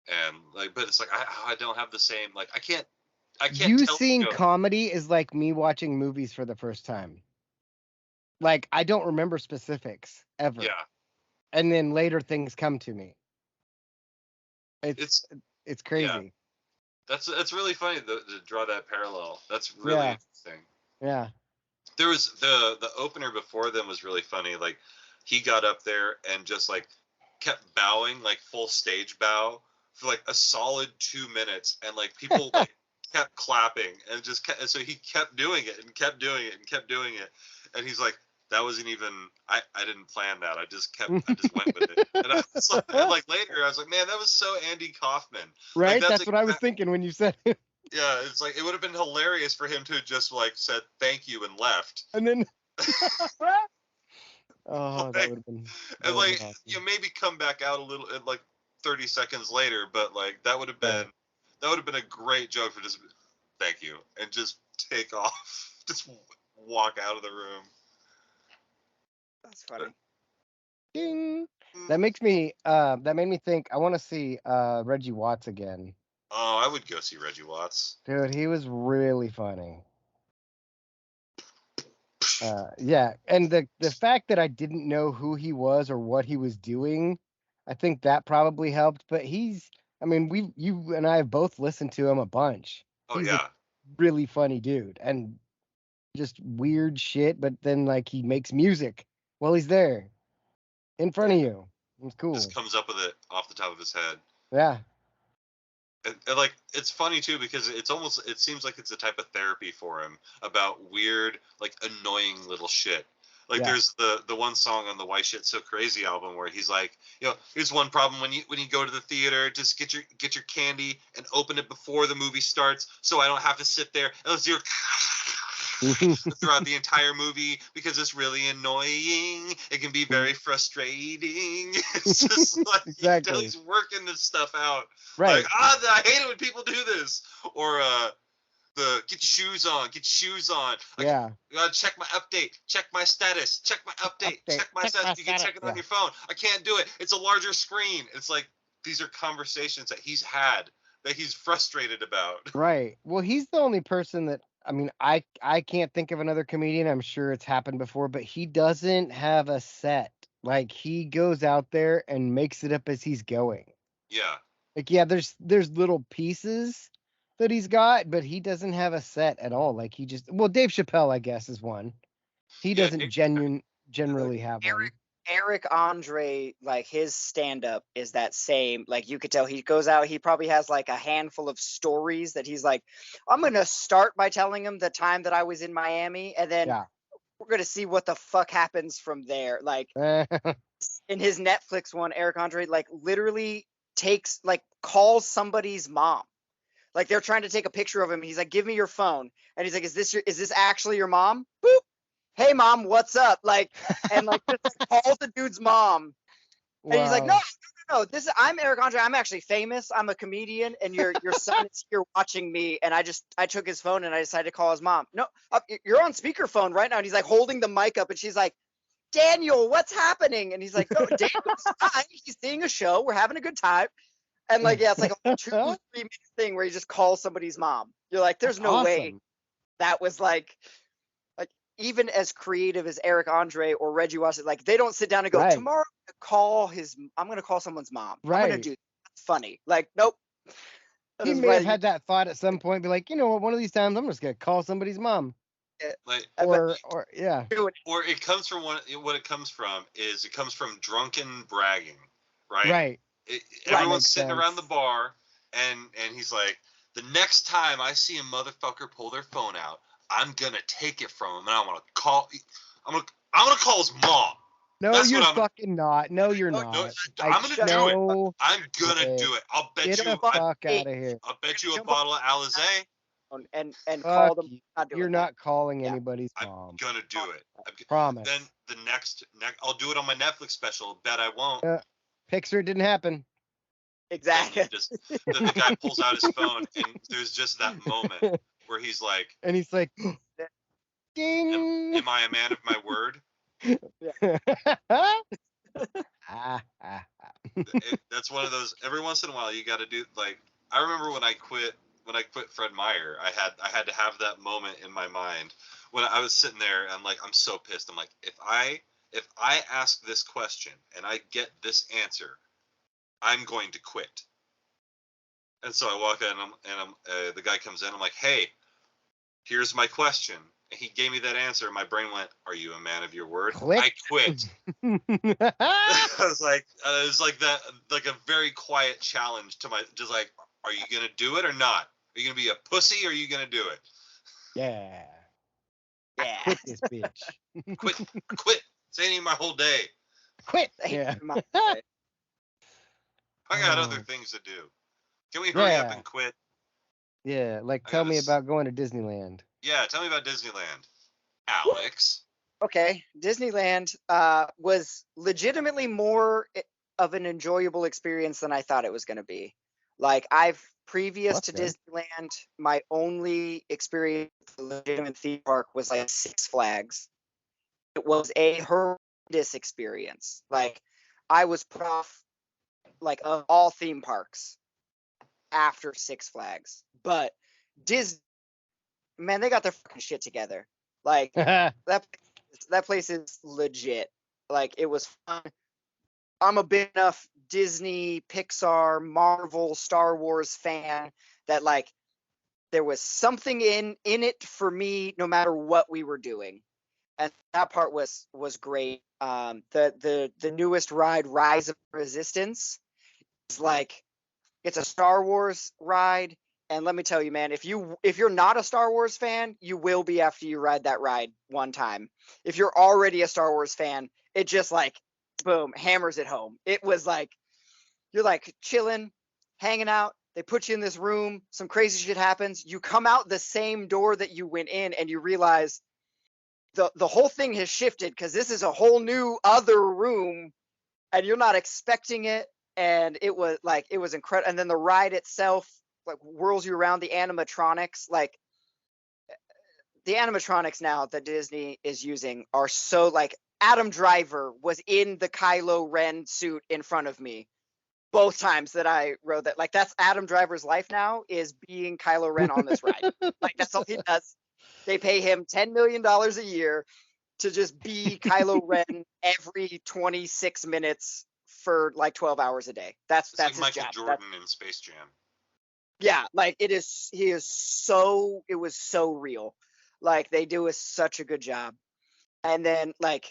A: and like, but it's like I don't have the same, like I can't.
C: You seeing comedy is like me watching movies for the first time. Like, I don't remember specifics ever.
A: Yeah.
C: And then later things come to me. It's crazy.
A: Yeah. That's really funny to draw that parallel. That's really interesting.
C: Yeah.
A: There was the opener before them was really funny. Like, he got up there and just like kept bowing, like full stage bow for like a solid 2 minutes, and like people like kept clapping and so he kept doing it and kept doing it and kept doing it, and he's like, that wasn't even I didn't plan that, I just went with it. And I was like later I was like, man, that was so Andy Kaufman,
C: right? Like, that's what I was thinking when you said it.
A: Yeah, it's like it would have been hilarious for him to have just like said thank you and left,
C: and then that would have been
A: awesome. Maybe come back out a little like 30 seconds later, but like that would have been a great joke for just thank you and just take off, just walk out of the room.
B: That's funny.
C: Ding. That made me think I want to see Reggie Watts again.
A: Oh, I would go see Reggie Watts.
C: Dude, he was really funny. Yeah, and the fact that I didn't know who he was or what he was doing, I think that probably helped. But you and I have both listened to him a bunch.
A: Oh,
C: he's
A: yeah.
C: a really funny dude and just weird shit. But then like he makes music while he's there in front of you. It's cool.
A: Just comes up with it off the top of his head.
C: Yeah.
A: And like it's funny too because it seems like it's a type of therapy for him about weird, like annoying little shit. Like there's the one song on the Why Shit So Crazy album where he's like, here's one problem when you go to the theater, just get your candy and open it before the movie starts so I don't have to sit there and let's hear throughout the entire movie because it's really annoying. It can be very frustrating. It's just like
C: Exactly.
A: you can tell he's working this stuff out.
C: Right.
A: Like, I hate it when people do this. Or the get your shoes on,
C: Yeah.
A: You gotta check my update, check my status, check my update, check my status. You can check it on your phone. I can't do it. It's a larger screen. It's like these are conversations that he's had that he's frustrated about.
C: Right. Well, he's the only person that I mean, I can't think of another comedian. I'm sure it's happened before, but he doesn't have a set. Like he goes out there and makes it up as he's going.
A: Yeah.
C: Like yeah, there's little pieces that he's got, but he doesn't have a set at all. Like he just Dave Chappelle, I guess, is one. He doesn't generally have one.
B: Eric Andre, like his stand-up is that same. Like you could tell he goes out, he probably has like a handful of stories that he's like, I'm gonna start by telling him the time that I was in Miami, and then we're gonna see what the fuck happens from there. Like in his Netflix one, Eric Andre like literally calls somebody's mom. Like they're trying to take a picture of him. He's like, give me your phone. And he's like, is this actually your mom? Boop. Hey mom, what's up? Like, and like just calls the dude's mom. And he's like, no, I'm Eric Andre. I'm actually famous. I'm a comedian, and your son is here watching me. And I took his phone and I decided to call his mom. No, you're on speakerphone right now. And he's like holding the mic up, and she's like, Daniel, what's happening? And he's like, no, Daniel's fine. He's seeing a show. We're having a good time. And like, yeah, it's like a 2-3 minute thing where he just calls somebody's mom. You're like, there's no way that was like even as creative as Eric Andre or Reggie Watson, like they don't sit down and go, tomorrow I'm gonna call someone's mom. Right. I'm gonna do that's funny. Like, nope.
C: He may have had that thought at some point, be like, you know what, one of these times I'm just gonna call somebody's mom.
A: Like,
C: or
A: it comes from what it comes from is it comes from drunken bragging, right?
C: Right.
A: Everyone's sitting around the bar, and he's like, the next time I see a motherfucker pull their phone out, I'm gonna take it from him, and I'm gonna call his mom.
C: No,
A: That's
C: you're fucking not. No, you're not.
A: No, I'm gonna do it. I'm gonna do it. I'll bet
C: Get
A: you.
C: the fuck out of here.
A: I'll bet you a bottle of Alizé.
B: And call them.
C: You're not calling anybody's mom.
A: I'm gonna do it.
C: Promise.
A: Then the next, I'll do it on my Netflix special. Bet I won't.
C: Picture didn't happen.
B: Exactly.
A: Then the guy pulls out his phone, and there's just that moment where he's like,
C: ding.
A: Am I a man of my word? That's one of those. Every once in a while, you got to do. Like, I remember when I quit Fred Meyer, I had to have that moment in my mind when I was sitting there. I'm like, I'm so pissed. I'm like, if I ask this question and I get this answer, I'm going to quit. And so I walk in, and the guy comes in. I'm like, hey, here's my question. And he gave me that answer. My brain went, are you a man of your word?
C: Click.
A: I quit. I was like, it was like that, like a very quiet challenge to just like, are you going to do it or not? Are you going to be a pussy or are you going to do it?
C: Yeah. Quit this bitch.
A: Quit. It's ain't even my whole day.
C: Quit. Yeah.
A: I got other things to do. Can we hurry up and quit?
C: Yeah, like tell me about going to Disneyland.
A: Yeah, tell me about Disneyland, Alex.
B: Okay, Disneyland was legitimately more of an enjoyable experience than I thought it was going to be. Like previous to Disneyland, my only experience with a legitimate theme park was like Six Flags. It was a horrendous experience. Like I was put off like of all theme parks after Six Flags, but Disney, man, they got their fucking shit together. Like that place is legit. Like it was fun. I'm a big enough Disney, Pixar, Marvel, Star Wars fan that like there was something in it for me no matter what we were doing. And that part was great. The newest ride, Rise of Resistance, is like it's a Star Wars ride. And let me tell you, man, if you're not a Star Wars fan, you will be after you ride that ride one time. If you're already a Star Wars fan, it just like, boom, hammers it home. It was like, you're like chilling, hanging out, They put you in this room. Some crazy shit happens. You come out the same door that you went in, and you realize the whole thing has shifted because this is a whole new other room, and you're not expecting it. And it was incredible. And then the ride itself like whirls you around. The animatronics, like the animatronics now that Disney is using are so like Adam Driver was in the Kylo Ren suit in front of me both times that I rode that. Like that's Adam Driver's life now, is being Kylo Ren on this ride. Like that's all he does. They pay him $10 million a year to just be Kylo Ren every 26 minutes for like 12 hours a day. That's
A: like
B: his
A: Michael
B: job.
A: Jordan in Space Jam.
B: Yeah, like it was so real. Like they do such a good job. And then like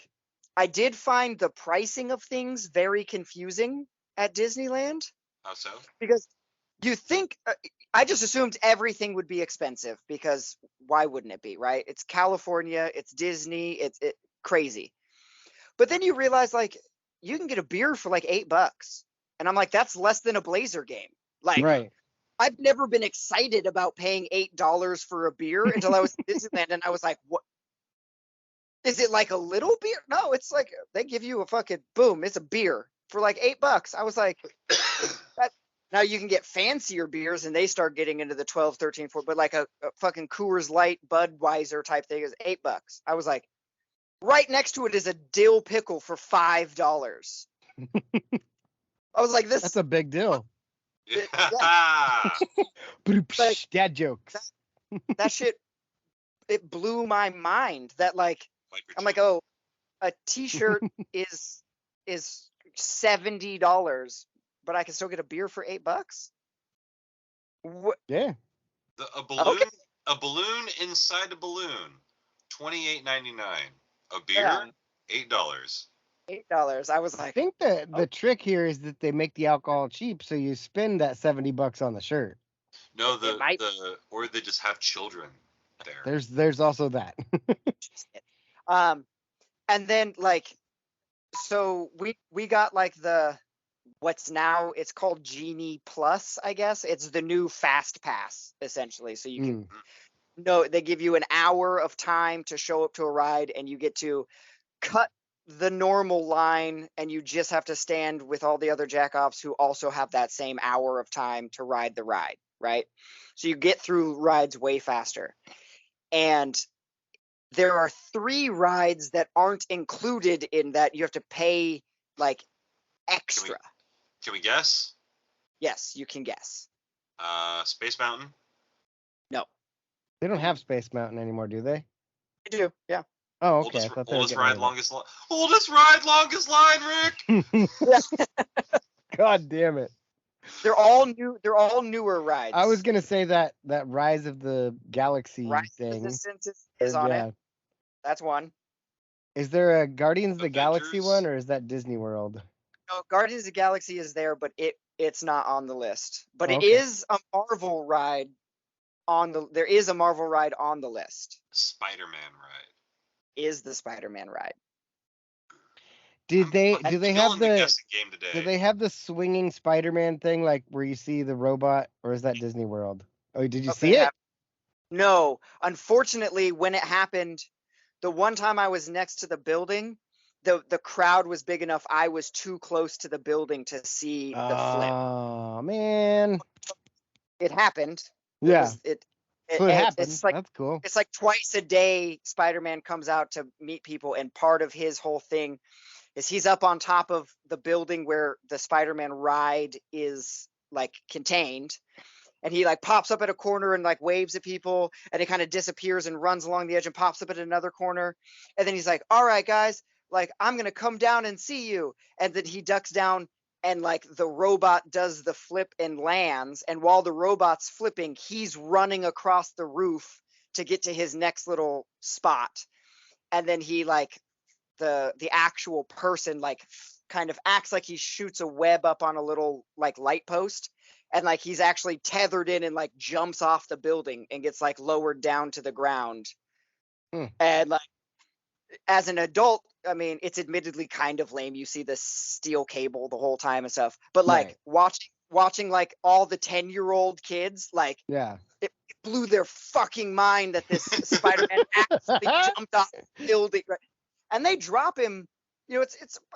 B: I did find the pricing of things very confusing at Disneyland.
A: How so?
B: Because you think I just assumed everything would be expensive, because why wouldn't it be, right? It's California, it's Disney, it's crazy. But then you realize like you can get a beer for like $8. And I'm like, that's less than a Blazer game. Like,
C: right.
B: I've never been excited about paying $8 for a beer until I was in Disneyland, and I was like, what? Is it like a little beer? No, it's like they give you a fucking boom. It's a beer for like $8. I was like, now you can get fancier beers, and they start getting into the 12, 13, 14, but like a fucking Coors Light, Budweiser type thing is $8. I was like, right next to it is a dill pickle for $5. I was like,
C: that's a big deal.
A: Yeah.
C: Like, dad jokes.
B: That shit, it blew my mind that like I'm like, oh, a t-shirt is $70, but I can still get a beer for $8.
C: Yeah.
A: A balloon inside a balloon, $28.99. A beer, $8.
B: $8. I was like,
C: I think the trick here is that they make the alcohol cheap, so you spend that $70 on the shirt.
A: No, or they just have children there.
C: There's also that.
B: And then like, so we got like what's now it's called Genie Plus, I guess. It's the new Fast Pass essentially. So you can they give you an hour of time to show up to a ride, and you get to cut the normal line, and you just have to stand with all the other jackoffs who also have that same hour of time to ride the ride, right? So you get through rides way faster. And there are 3 rides that aren't included in that. You have to pay like extra.
A: Can we guess?
B: Yes, you can guess.
A: Space Mountain?
B: No.
C: They don't have Space Mountain anymore, do they?
B: They do, yeah.
C: Oh, okay.
A: Oldest ride, longest line, Rick.
C: God damn it!
B: They're all new. They're all newer rides.
C: I was gonna say that Rise of the Galaxy thing.
B: Resistance is on it. That's one.
C: Is there a Guardians of the Galaxy one, or is that Disney World?
B: No, Guardians of the Galaxy is there, but it's not on the list. But it is a Marvel ride There is a Marvel ride on the list.
A: Spider-Man ride.
B: Is the Spider-Man ride.
C: Do they have the
A: game today.
C: Do they have the swinging Spider-Man thing, like where you see the robot, or is that Disney World? Oh, did you see it?
B: No, unfortunately, when it happened, the one time I was next to the building, the crowd was big enough. I was too close to the building to see the flip.
C: Oh man,
B: it happened.
C: Yeah,
B: it
C: happened.
B: It's like,
C: that's cool.
B: It's like twice a day Spider-Man comes out to meet people, and part of his whole thing is he's up on top of the building where the Spider-Man ride is like contained, and he like pops up at a corner and like waves at people, and it kind of disappears and runs along the edge and pops up at another corner, and then he's like, all right guys, like I'm gonna come down and see you, and then he ducks down, and like the robot does the flip and lands, and while the robot's flipping, he's running across the roof to get to his next little spot, and then he like the actual person like kind of acts like he shoots a web up on a little like light post, and like he's actually tethered in and like jumps off the building and gets like lowered down to the ground. And like as an adult, I mean, it's admittedly kind of lame. You see the steel cable the whole time and stuff, but like watching watching like all the 10-year-old kids, like
C: Yeah.
B: it blew their fucking mind that this Spider-Man actually jumped off the building. Right? And they drop him, you know,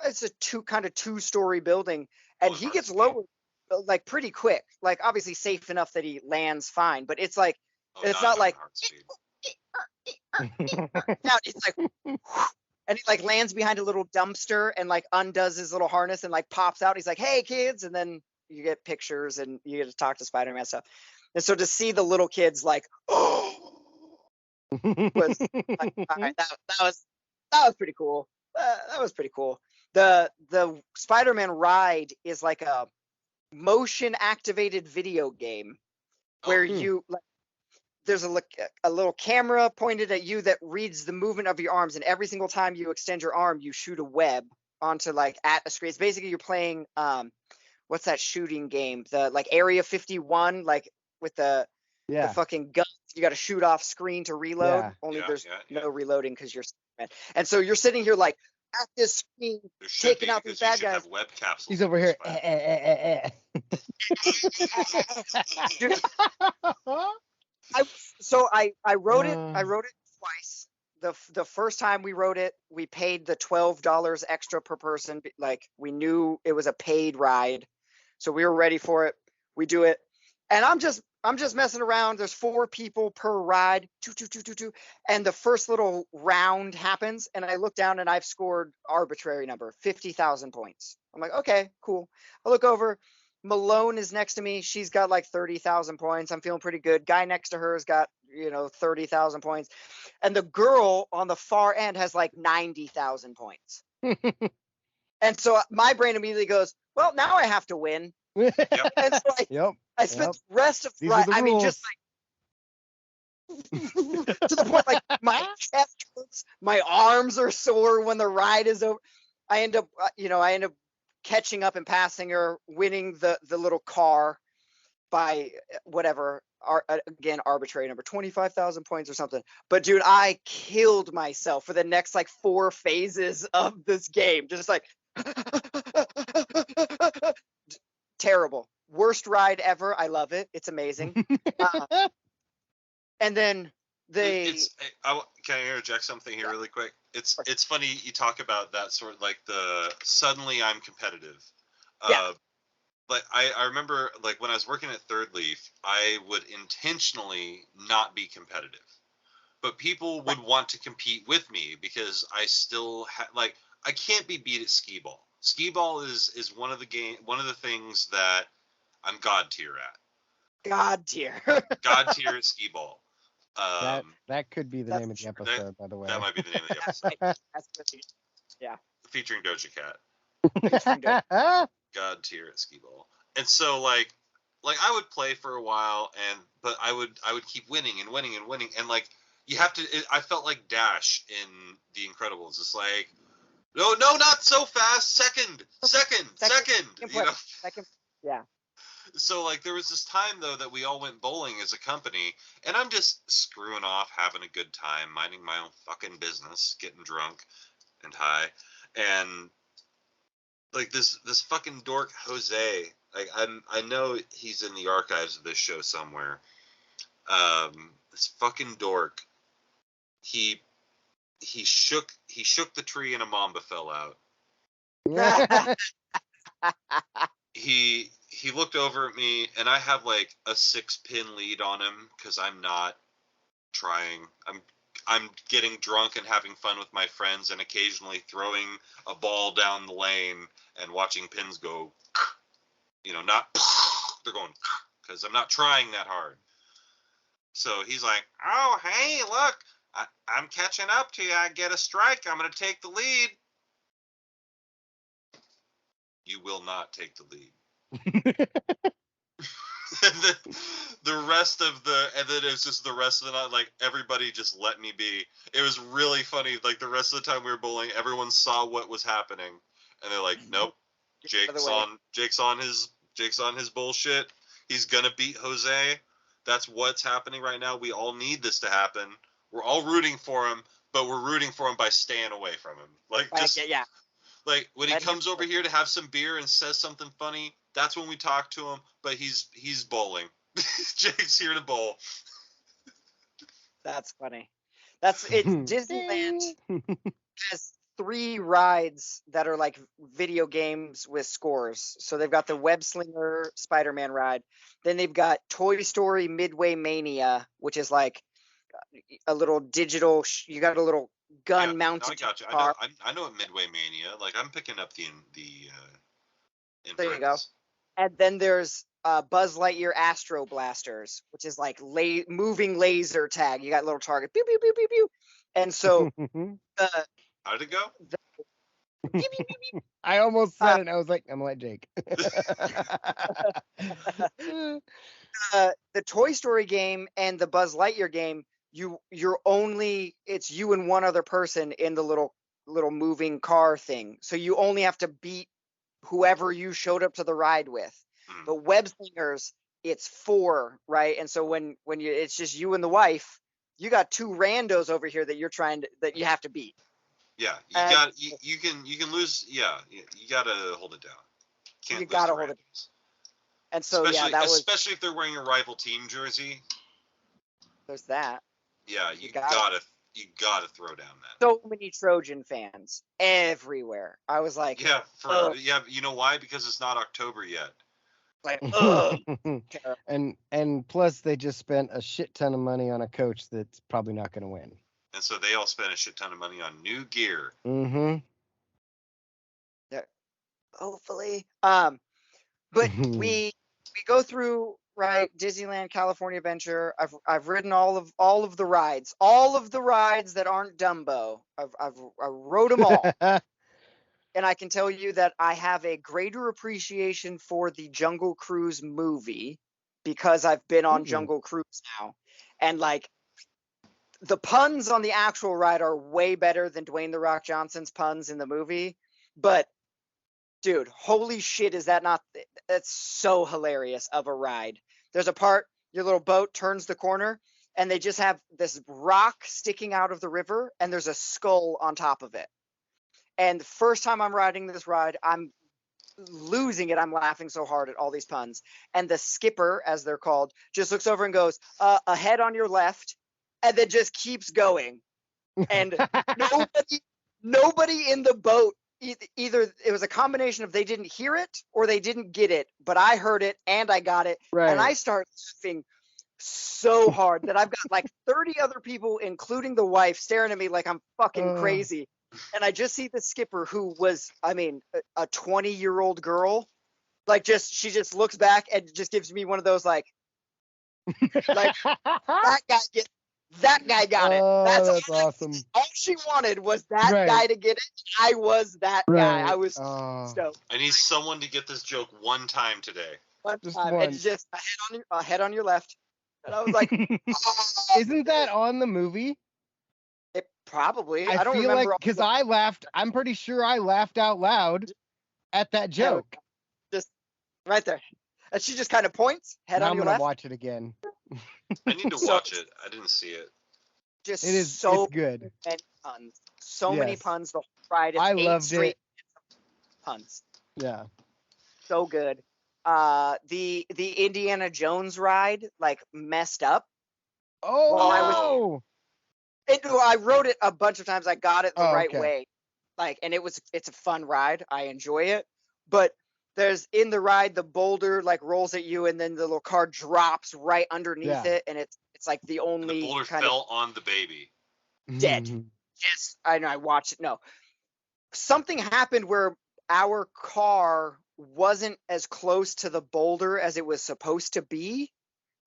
B: it's a two-story building, and he gets lowered like pretty quick. Like obviously safe enough that he lands fine, but it's like it's not like now it's like and he like lands behind a little dumpster and like undoes his little harness and like pops out. He's like, "Hey kids," and then you get pictures and you get to talk to Spider-Man stuff. And so to see the little kids like, oh, was like, all right, that was pretty cool. That was pretty cool. The Spider-Man ride is like a motion activated video game where you like there's a little camera pointed at you that reads the movement of your arms, and every single time you extend your arm, you shoot a web onto like at a screen. It's basically you're playing what's that shooting game? The like Area 51, like with the fucking gun. You got to shoot off screen to reload. Only there's no reloading because you're Spider-Man. And so you're sitting here like at this screen taking out these bad guys.
A: Web capsules.
C: He's over here.
B: I wrote it. I wrote it twice. The first time we wrote it, we paid the $12 extra per person. Like we knew it was a paid ride, so we were ready for it. We do it, and I'm just messing around. There's 4 people per ride, two, and the first little round happens, and I look down and I've scored arbitrary number, 50,000 points. I'm like, okay, cool. I look over. Malone is next to me. She's got like 30,000 points. I'm feeling pretty good. Guy next to her has got, 30,000 points. And the girl on the far end has like 90,000 points. And so my brain immediately goes, well, now I have to win. Yep. And so I spent the rest of the ride, I mean, just like to the point like my chest hurts, my arms are sore when the ride is over. I end up catching up and passing her, winning the little car by whatever, again, arbitrary number, 25,000 points or something. But dude, I killed myself for the next like 4 phases of this game. Just like terrible. Worst ride ever. I love it. It's amazing. And then can
A: I interject something here really quick? It's funny you talk about that sort of like the suddenly I'm competitive. Like I remember like when I was working at Third Leaf, I would intentionally not be competitive, but people would want to compete with me because I still like I can't be beat at skee ball. Skee ball is one of the things that I'm god tier at.
B: God tier
A: at skee ball.
C: That could be the name of the episode, by the way.
A: That might be the name of the episode.
B: Yeah.
A: Featuring Doja Cat. God tier at skee ball. And so like I would play for a while but I would keep winning and winning and like you have to I felt like Dash in The Incredibles. It's like no, not so fast. Second.
B: Second. Yeah.
A: So like there was this time though that we all went bowling as a company, and I'm just screwing off, having a good time, minding my own fucking business, getting drunk and high, and like this fucking dork Jose, like I know he's in the archives of this show somewhere. This fucking dork, he shook the tree and a mamba fell out. He looked over at me, and I have like a 6-pin lead on him because I'm not trying. I'm getting drunk and having fun with my friends, and occasionally throwing a ball down the lane and watching pins go. Not they're going because I'm not trying that hard. So he's like, "Oh, hey, look, I'm catching up to you. I get a strike. I'm going to take the lead." You will not take the lead. the rest of and then it was just the rest of the night, like everybody just let me be. It was really funny. Like the rest of the time we were bowling, everyone saw what was happening, and they're like, "Nope, Jake's on his bullshit. He's gonna beat Jose. That's what's happening right now. We all need this to happen. We're all rooting for him, but we're rooting for him by staying away from him. Like just Like when he comes over here to have some beer and says something funny, that's when we talk to him. But he's bowling. Jake's here to bowl.
B: That's funny. That's it. Disneyland has 3 rides that are like video games with scores. So they've got the Web Slinger Spider-Man ride. Then they've got Toy Story Midway Mania, which is like a little digital. You got a little gun mounted.
A: I got you.
B: Car.
A: I know what Midway Mania. Like I'm picking up the
B: there you go. And then there's Buzz Lightyear Astro Blasters, which is like moving laser tag. You got a little target, pew pew pew pew pew. And so,
A: how did it go?
B: Pew, pew, pew, pew.
C: I almost said it. And I was like, I'm gonna let Jake.
B: The Toy Story game and the Buzz Lightyear game, it's you and one other person in the little moving car thing. So you only have to beat whoever you showed up to the ride with. But Web Slingers, it's 4, right? And so when it's just you and the wife, you got 2 randos over here that that you have to beat.
A: Yeah, you can lose. Yeah, you gotta hold it down.
B: You gotta hold it. And so
A: especially if they're wearing a rival team jersey.
B: There's that.
A: Yeah, you gotta throw down that.
B: So many Trojan fans everywhere. I was like,
A: you know why? Because it's not October yet.
B: Like,
C: and plus they just spent a shit ton of money on a coach that's probably not going to win.
A: And so they all spent a shit ton of money on new gear.
C: Mm-hmm.
B: Yeah, hopefully. But we go through, right, Disneyland California Adventure. I've ridden all of the rides that aren't Dumbo. I rode them all. And I can tell you that I have a greater appreciation for the Jungle Cruise movie because I've been on Jungle Cruise now. And like the puns on the actual ride are way better than Dwayne "The Rock" Johnson's puns in the movie. But dude, holy shit, that's so hilarious of a ride. There's a part, your little boat turns the corner and they just have this rock sticking out of the river and there's a skull on top of it. And the first time I'm riding this ride, I'm losing it. I'm laughing so hard at all these puns. And the skipper, as they're called, just looks over and goes, ahead on your left, and then just keeps going. And nobody in the boat, either it was a combination of they didn't hear it or they didn't get it, but I heard it and I got it. Right. And I start laughing so hard that I've got like 30 other people, including the wife, staring at me like I'm fucking crazy. And I just see the skipper, who was, I mean, a 20-year-old girl, like she just looks back and just gives me one of those like that guy got it.
C: That's awesome.
B: All she wanted was that guy to get it. I was that guy. I was stoked.
A: I need someone to get this joke one time today.
B: One time. And just ahead on your left. And I was like,
C: isn't that on the movie?
B: It probably.
C: I don't feel remember, like because I laughed. I'm pretty sure I laughed out loud at that joke.
B: Just right there, and she just kind of points. Head on your left.
C: I'm gonna watch it again.
A: I need to watch it. I didn't see it.
B: Just
C: it's good.
B: Many puns. So many puns. The whole ride.
C: I loved it.
B: Puns.
C: Yeah.
B: So good. The Indiana Jones ride like messed up.
C: Oh.
B: I wrote it a bunch of times. I got it the right way. Like, and it's a fun ride. I enjoy it. But there's in the ride, the boulder like rolls at you and then the little car drops right underneath it. And it's like the only
A: the boulder fell on the baby.
B: Dead. Yes. I know. I watched it. No. Something happened where our car wasn't as close to the boulder as it was supposed to be.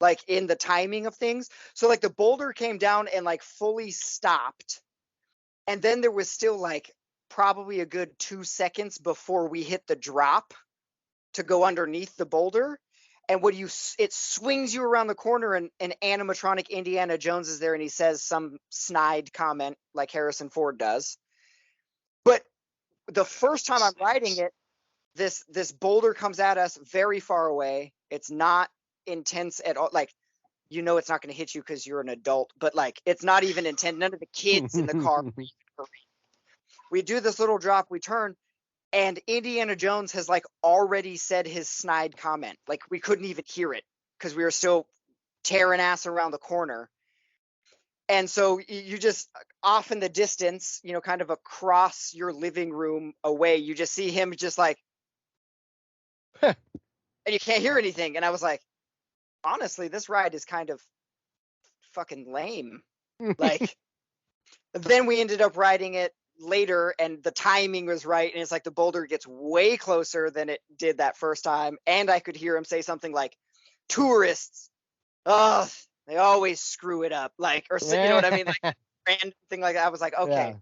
B: Like in the timing of things. So like the boulder came down and like fully stopped. And then there was still like probably a good 2 seconds before we hit the drop to go underneath the boulder. And it swings you around the corner and animatronic Indiana Jones is there and he says some snide comment like Harrison Ford does. But the first time I'm riding it, this boulder comes at us very far away. It's not intense at all. Like, it's not going to hit you because you're an adult, but like it's not even intense. None of the kids in the car we do this little drop, we turn, And Indiana Jones has like already said his snide comment. Like we couldn't even hear it because we were still tearing ass around the corner. And so you just off in the distance, you know, kind of across your living room away, you just see him just like, and you can't hear anything. And I was like, honestly, this ride is kind of fucking lame. Like, then we ended up riding it later and the timing was right. And it's like the boulder gets way closer than it did that first time. And I could hear him say something like, tourists, oh, they always screw it up. Like, or you know what I mean? Like, random thing like that. I was like, okay,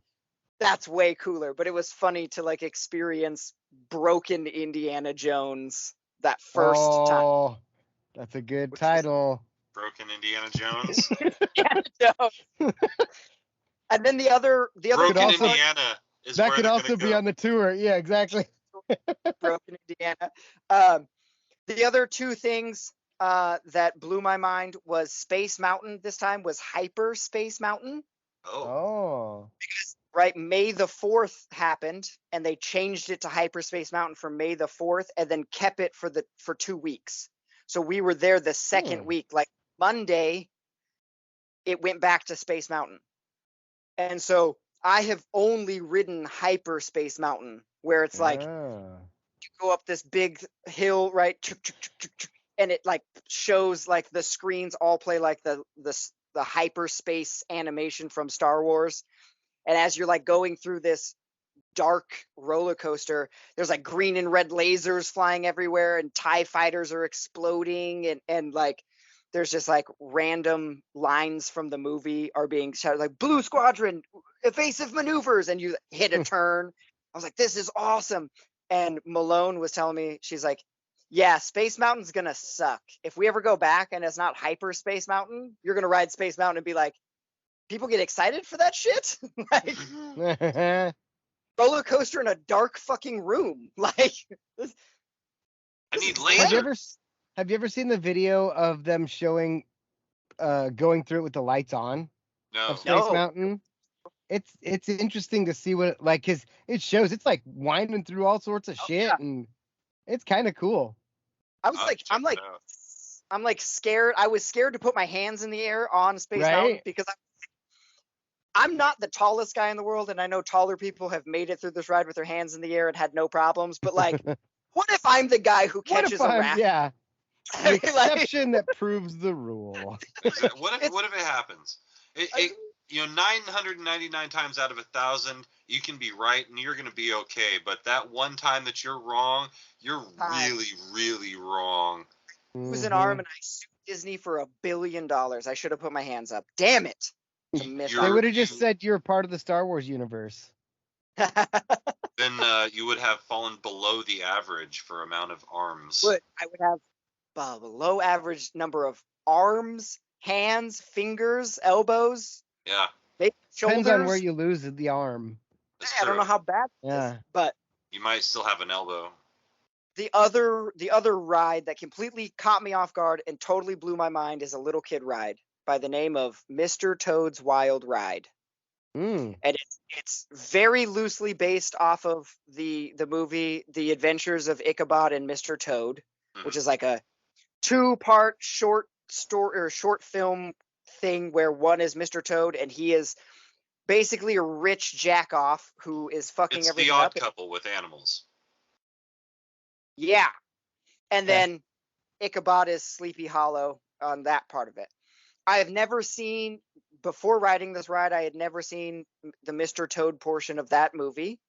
B: that's way cooler. But it was funny to like experience broken Indiana Jones that first time.
C: Oh, that's a good title.
A: Broken Indiana Jones.
B: And then the other
A: Broken Indiana is
C: that
A: where
C: could also be
A: go.
C: on the tour. Yeah, exactly.
B: Broken Indiana. The other two things that blew my mind was Space Mountain. This time was Hyper Space Mountain.
C: Oh.
B: Because, right, May the 4th happened, and they changed it to Hyperspace Mountain for May the 4th, and then kept it for 2 weeks. So we were there the second week. Like Monday, it went back to Space Mountain. And so I have only ridden Hyperspace Mountain, where it's like you go up this big hill, right? And it like shows like the screens all play like the hyperspace animation from Star Wars. And as you're like going through this dark roller coaster, there's like green and red lasers flying everywhere and TIE fighters are exploding and like there's just like random lines from the movie are being shouted like Blue Squadron, evasive maneuvers, and you hit a turn. I was like, this is awesome. And Malone was telling me, she's like, yeah, Space Mountain's gonna suck. If we ever go back and it's not Hyperspace Mountain, you're gonna ride Space Mountain and be like, people get excited for that shit? Like roller coaster in a dark fucking room. Like
A: I need laser.
C: Have you ever seen the video of them showing going through it with the lights on?
A: No.
C: Of Space Mountain? It's interesting to see what it, like, cause it shows it's like winding through all sorts of shit and it's kind of cool.
B: I was like, I'm like scared. I was scared to put my hands in the air on Space Mountain because I'm not the tallest guy in the world, and I know taller people have made it through this ride with their hands in the air and had no problems. But like, what if I'm the guy who catches a rat?
C: Yeah, the exception that proves the rule.
A: What if it happens? You know, 999 times out of 1,000, you can be right and you're going to be okay. But that one time that you're wrong, you're really, really wrong.
B: It was an arm, and I sued Disney for $1 billion. I should have put my hands up. Damn it!
C: They would have just said you're part of the Star Wars universe.
A: Then you would have fallen below the average for amount of arms.
B: I would have below average number of arms, hands, fingers, elbows.
A: Yeah.
B: Shoulders.
C: Depends on where you lose the arm.
B: I don't know how bad it is, but
A: you might still have an elbow.
B: The other ride that completely caught me off guard and totally blew my mind is a little kid ride by the name of Mr. Toad's Wild Ride. And it's very loosely based off of the movie The Adventures of Ichabod and Mr. Toad, which is like a 2-part short story or short film thing where one is Mr. Toad and he is basically a rich jack-off who is fucking everything up.
A: It's the Odd Couple with animals.
B: Yeah. And then Ichabod is Sleepy Hollow on that part of it. I have never seen, before riding this ride, I had never seen the Mr. Toad portion of that movie.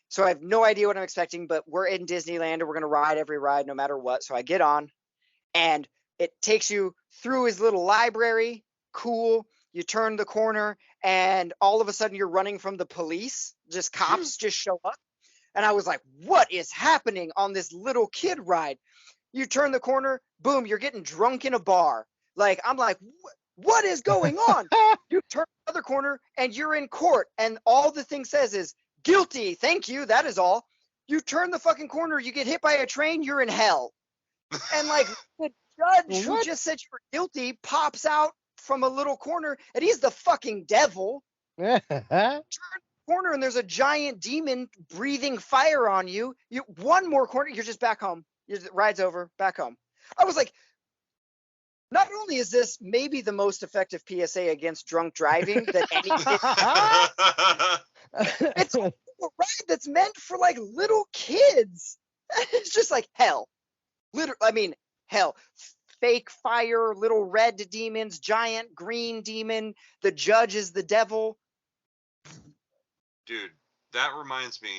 B: So I have no idea what I'm expecting, but we're in Disneyland and we're going to ride every ride no matter what. So I get on and it takes you through his little library. Cool. You turn the corner and all of a sudden you're running from the police. Just cops just show up. And I was like, what is happening on this little kid ride? You turn the corner, boom, you're getting drunk in a bar. Like, I'm like, what is going on? You turn the other corner and you're in court. And all the thing says is, guilty, thank you, that is all. You turn the fucking corner, you get hit by a train, you're in hell. And like, the judge who just said you were guilty pops out from a little corner and he's the fucking devil. Turn the corner and there's a giant demon breathing fire on you. One more corner, you're just back home. Ride's over, back home. I was like, not only is this maybe the most effective PSA against drunk driving that any it's a ride that's meant for like little kids. It's just like hell. Hell. Fake fire, little red demons, giant green demon. The judge is the devil.
A: Dude, that reminds me.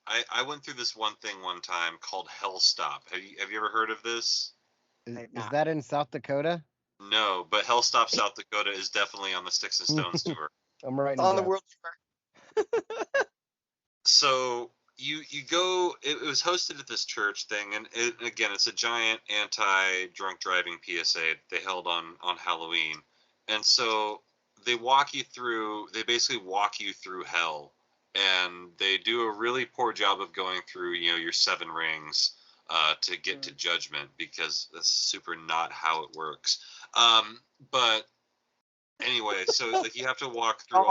A: I went through this one thing one time called Hellstop. Have you ever heard of this?
C: Is that in South Dakota?
A: No, but Hellstop, South Dakota is definitely on the Sticks and Stones tour.
C: I'm writing
B: on the world tour.
A: So you go. It was hosted at this church thing, and again, it's a giant anti-drunk driving PSA they held on Halloween, and so they basically walk you through hell, and they do a really poor job of going through your 7 rings to get to judgment, because that's super not how it works. But anyway, so like you have to walk through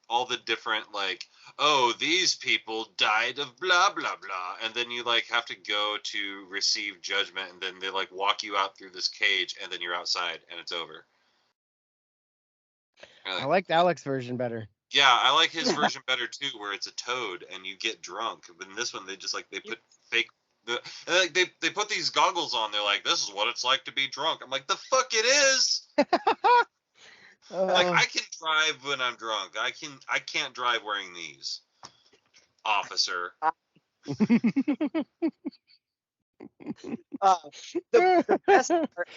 A: all the different, like, oh, these people died of blah blah blah, and then you like have to go to receive judgment, and then they like walk you out through this cage, and then you're outside and it's over.
C: I liked Alex's version better.
A: Yeah, I like his version better too, where it's a toad and you get drunk. But in this one, they just they put fake. They put these goggles on. They're like, this is what it's like to be drunk. I'm like, the fuck it is. Like, I can drive when I'm drunk. I can't drive wearing these, officer.
B: The best part,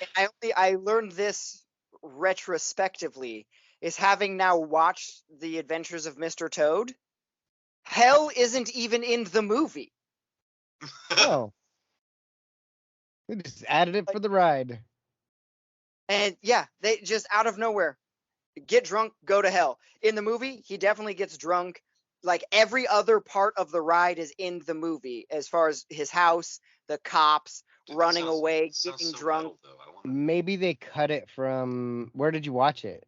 B: I learned this retrospectively, is having now watched The Adventures of Mr. Toad. Hell isn't even in the movie.
C: Oh. We just added it for the ride.
B: And yeah, they just out of nowhere. Get drunk, go to hell. In the movie, he definitely gets drunk. Like every other part of the ride is in the movie, as far as his house, the cops, running away, getting drunk.
C: Maybe they cut it from. Where did you watch it?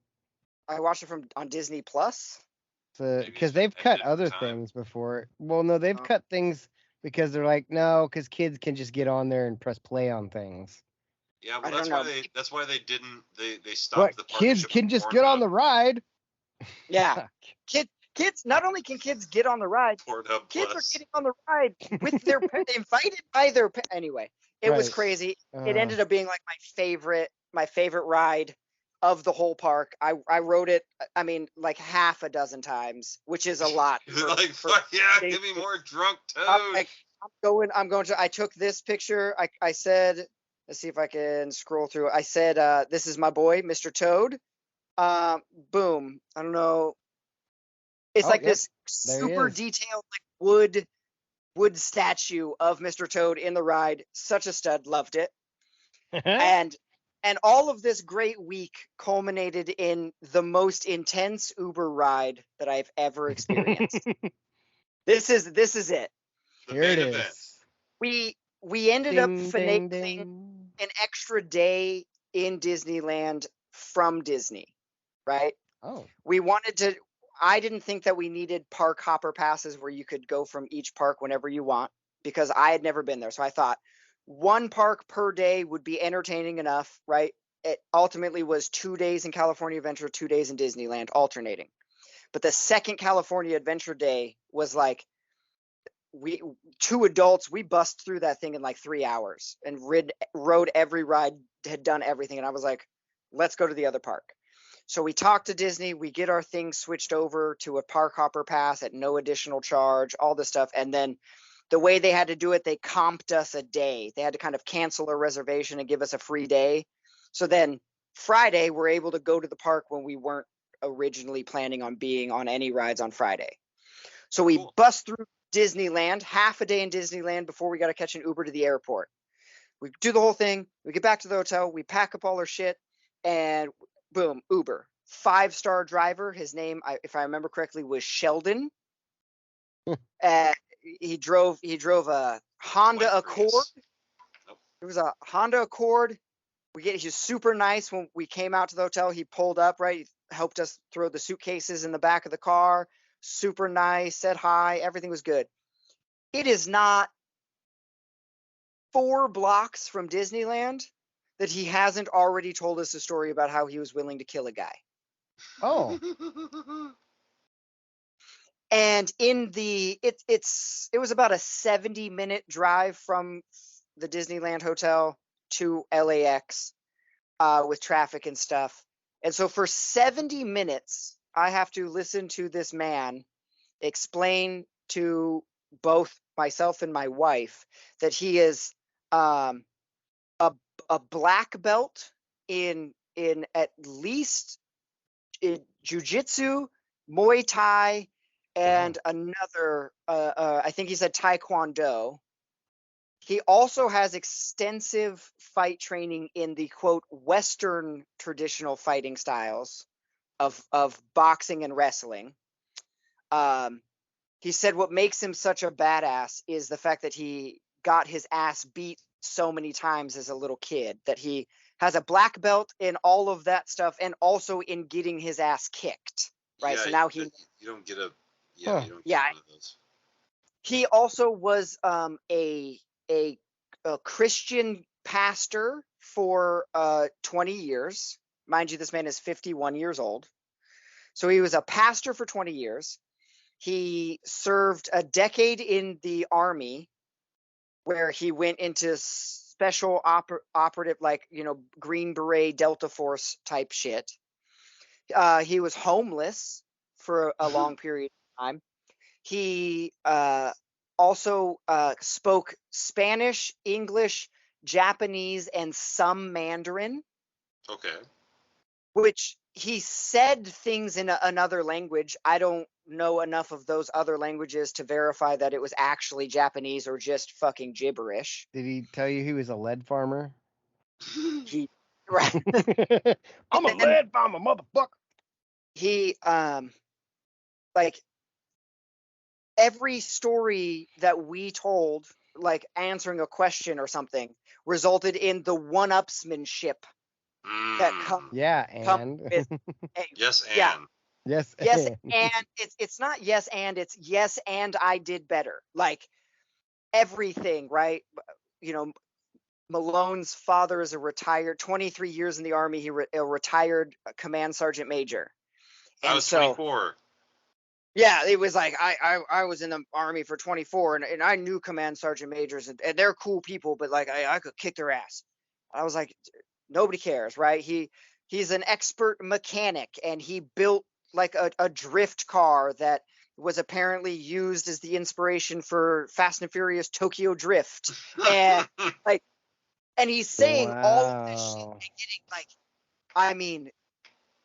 B: I watched it on Disney Plus.
C: Because they've cut other things before. Well, no, they've cut things because they're like, no, because kids can just get on there and press play on things.
A: Yeah, well, that's why they didn't. They stopped the
C: kids can just get on the ride.
B: Yeah, kids. Not only can kids get on the ride, kids are getting on the ride with their invited by their anyway. It was crazy. It ended up being like my favorite ride of the whole park. I rode it. I mean, like half a dozen times, which is a lot.
A: Give me more drunk Toad.
B: I'm going to. I took this picture. I said. Let's see if I can scroll through. I said, this is my boy, Mr. Toad. Boom. I don't know. It's this super detailed like wood statue of Mr. Toad in the ride. Such a stud. Loved it. and all of this great week culminated in the most intense Uber ride that I've ever experienced. This is it.
C: Here it is.
B: We ended up finagling an extra day in Disneyland from Disney, right?
C: Oh.
B: I didn't think that we needed park hopper passes where you could go from each park whenever you want, because I had never been there. So I thought one park per day would be entertaining enough, right? It ultimately was 2 days in California Adventure, 2 days in Disneyland, alternating. But the second California Adventure day was like, two adults, we bust through that thing in like 3 hours and rode every ride, had done everything. And I was like, let's go to the other park. So we talked to Disney, we get our things switched over to a park hopper pass at no additional charge, all this stuff. And then the way they had to do it, they comped us a day. They had to kind of cancel a reservation and give us a free day. So then Friday, we're able to go to the park when we weren't originally planning on being on any rides on Friday. So we bust through Disneyland, half a day in Disneyland before we got to catch an Uber to the airport. We do the whole thing. We get back to the hotel. We pack up all our shit, and boom, Uber. 5-star driver. His name, if I remember correctly, was Sheldon. He drove a Honda Accord. It was a Honda Accord. He was super nice when we came out to the hotel. He pulled up, right? He helped us throw the suitcases in the back of the car. super nice, said hi, everything was good. It is not 4 blocks from Disneyland that he hasn't already told us a story about how he was willing to kill a guy.
C: Oh.
B: And in the it was about a 70-minute drive from the Disneyland Hotel to LAX with traffic and stuff. And so for 70 minutes, I have to listen to this man explain to both myself and my wife that he is a black belt in at least jiu-jitsu, Muay Thai, and another, I think he said Taekwondo. He also has extensive fight training in the, quote, Western traditional fighting styles of boxing and wrestling. He said what makes him such a badass is the fact that he got his ass beat so many times as a little kid, that he has a black belt in all of that stuff and also in getting his ass kicked. Right.
A: Yeah,
B: so now
A: you don't get a
C: Huh.
A: you don't get one of those.
B: He also was a Christian pastor for 20 years. Mind you, this man is 51 years old. So he was a pastor for 20 years. He served a decade in the Army, where he went into special operative, like, Green Beret, Delta Force type shit. He was homeless for a long period of time. He also spoke Spanish, English, Japanese, and some Mandarin.
A: Okay.
B: Which he said things in another language. I don't know enough of those other languages to verify that it was actually Japanese or just fucking gibberish.
C: Did he tell you he was a lead farmer?
B: Right.
C: I'm a lead farmer, motherfucker.
B: He like every story that we told, like answering a question or something, resulted in the one-upsmanship that comes.
C: Yeah, and
B: with
A: yes, and
B: yeah.
C: yes,
B: And it's not yes and, it's yes and I did better. Like everything, right? Malone's father is a retired 23 years in the Army. He a retired command sergeant major. And
A: I was 24.
B: Yeah, it was like I was in the Army for 24, and I knew command sergeant majors, and they're cool people, but like I could kick their ass. I was like, nobody cares, right? He's an expert mechanic, and he built like a drift car that was apparently used as the inspiration for Fast and Furious Tokyo Drift, and like, and he's saying all of this shit and getting like, I mean,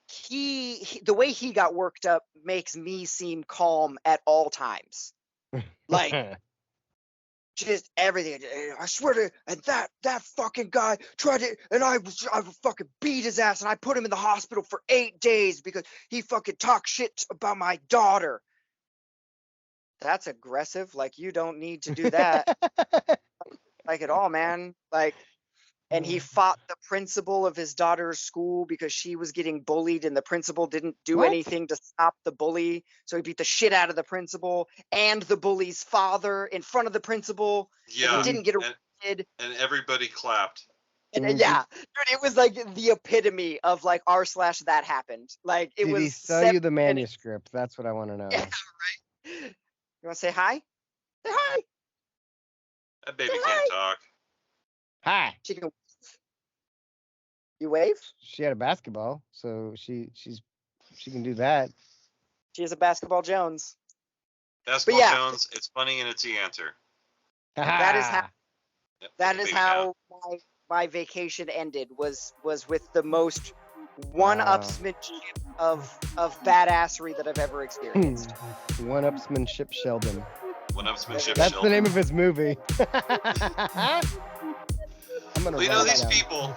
B: he the way he got worked up makes me seem calm at all times, like. Just everything. I swear to, and that fucking guy tried it, and I fucking beat his ass, and I put him in the hospital for 8 days because he fucking talked shit about my daughter. That's aggressive. Like, you don't need to do that. Like at all, man. Like, and he fought the principal of his daughter's school because she was getting bullied, and the principal didn't do anything to stop the bully. So he beat the shit out of the principal and the bully's father in front of the principal.
A: Yeah.
B: And he didn't get arrested.
A: And everybody clapped.
B: And yeah, dude, it was like the epitome of like r/that happened. Like it
C: Did
B: was.
C: he sell you the manuscript? That's what I want to know.
B: Yeah, right. You want to say hi? Say hi.
A: That baby can't talk.
C: Hi.
B: She can. You wave?
C: She had a basketball, so she can do that.
B: She is a basketball Jones.
A: Basketball Jones. It's funny and it's the answer.
B: That is how.
A: Yep,
B: That is how my vacation ended. Was with the most one-upsmanship of badassery that I've ever experienced.
C: One-upsmanship Sheldon.
A: One-upsmanship
C: That's
A: Sheldon.
C: the name of his movie.
A: Well, these people,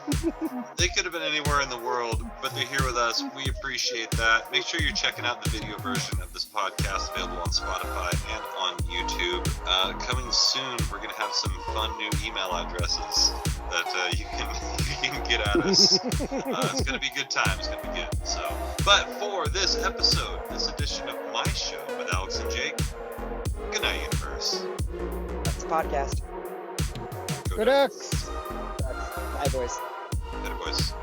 A: they could have been anywhere in the world, but they're here with us. We appreciate that. Make sure you're checking out the video version of this podcast, available on Spotify and on YouTube. Coming soon, we're going to have some fun new email addresses that you can get at us. It's gonna be good time. It's gonna be good. So, but for this episode, this edition of my show with Alex and Jake, good night, universe.
B: That's the podcast.
C: Good X.
B: Bye, boys.
A: Later, boys.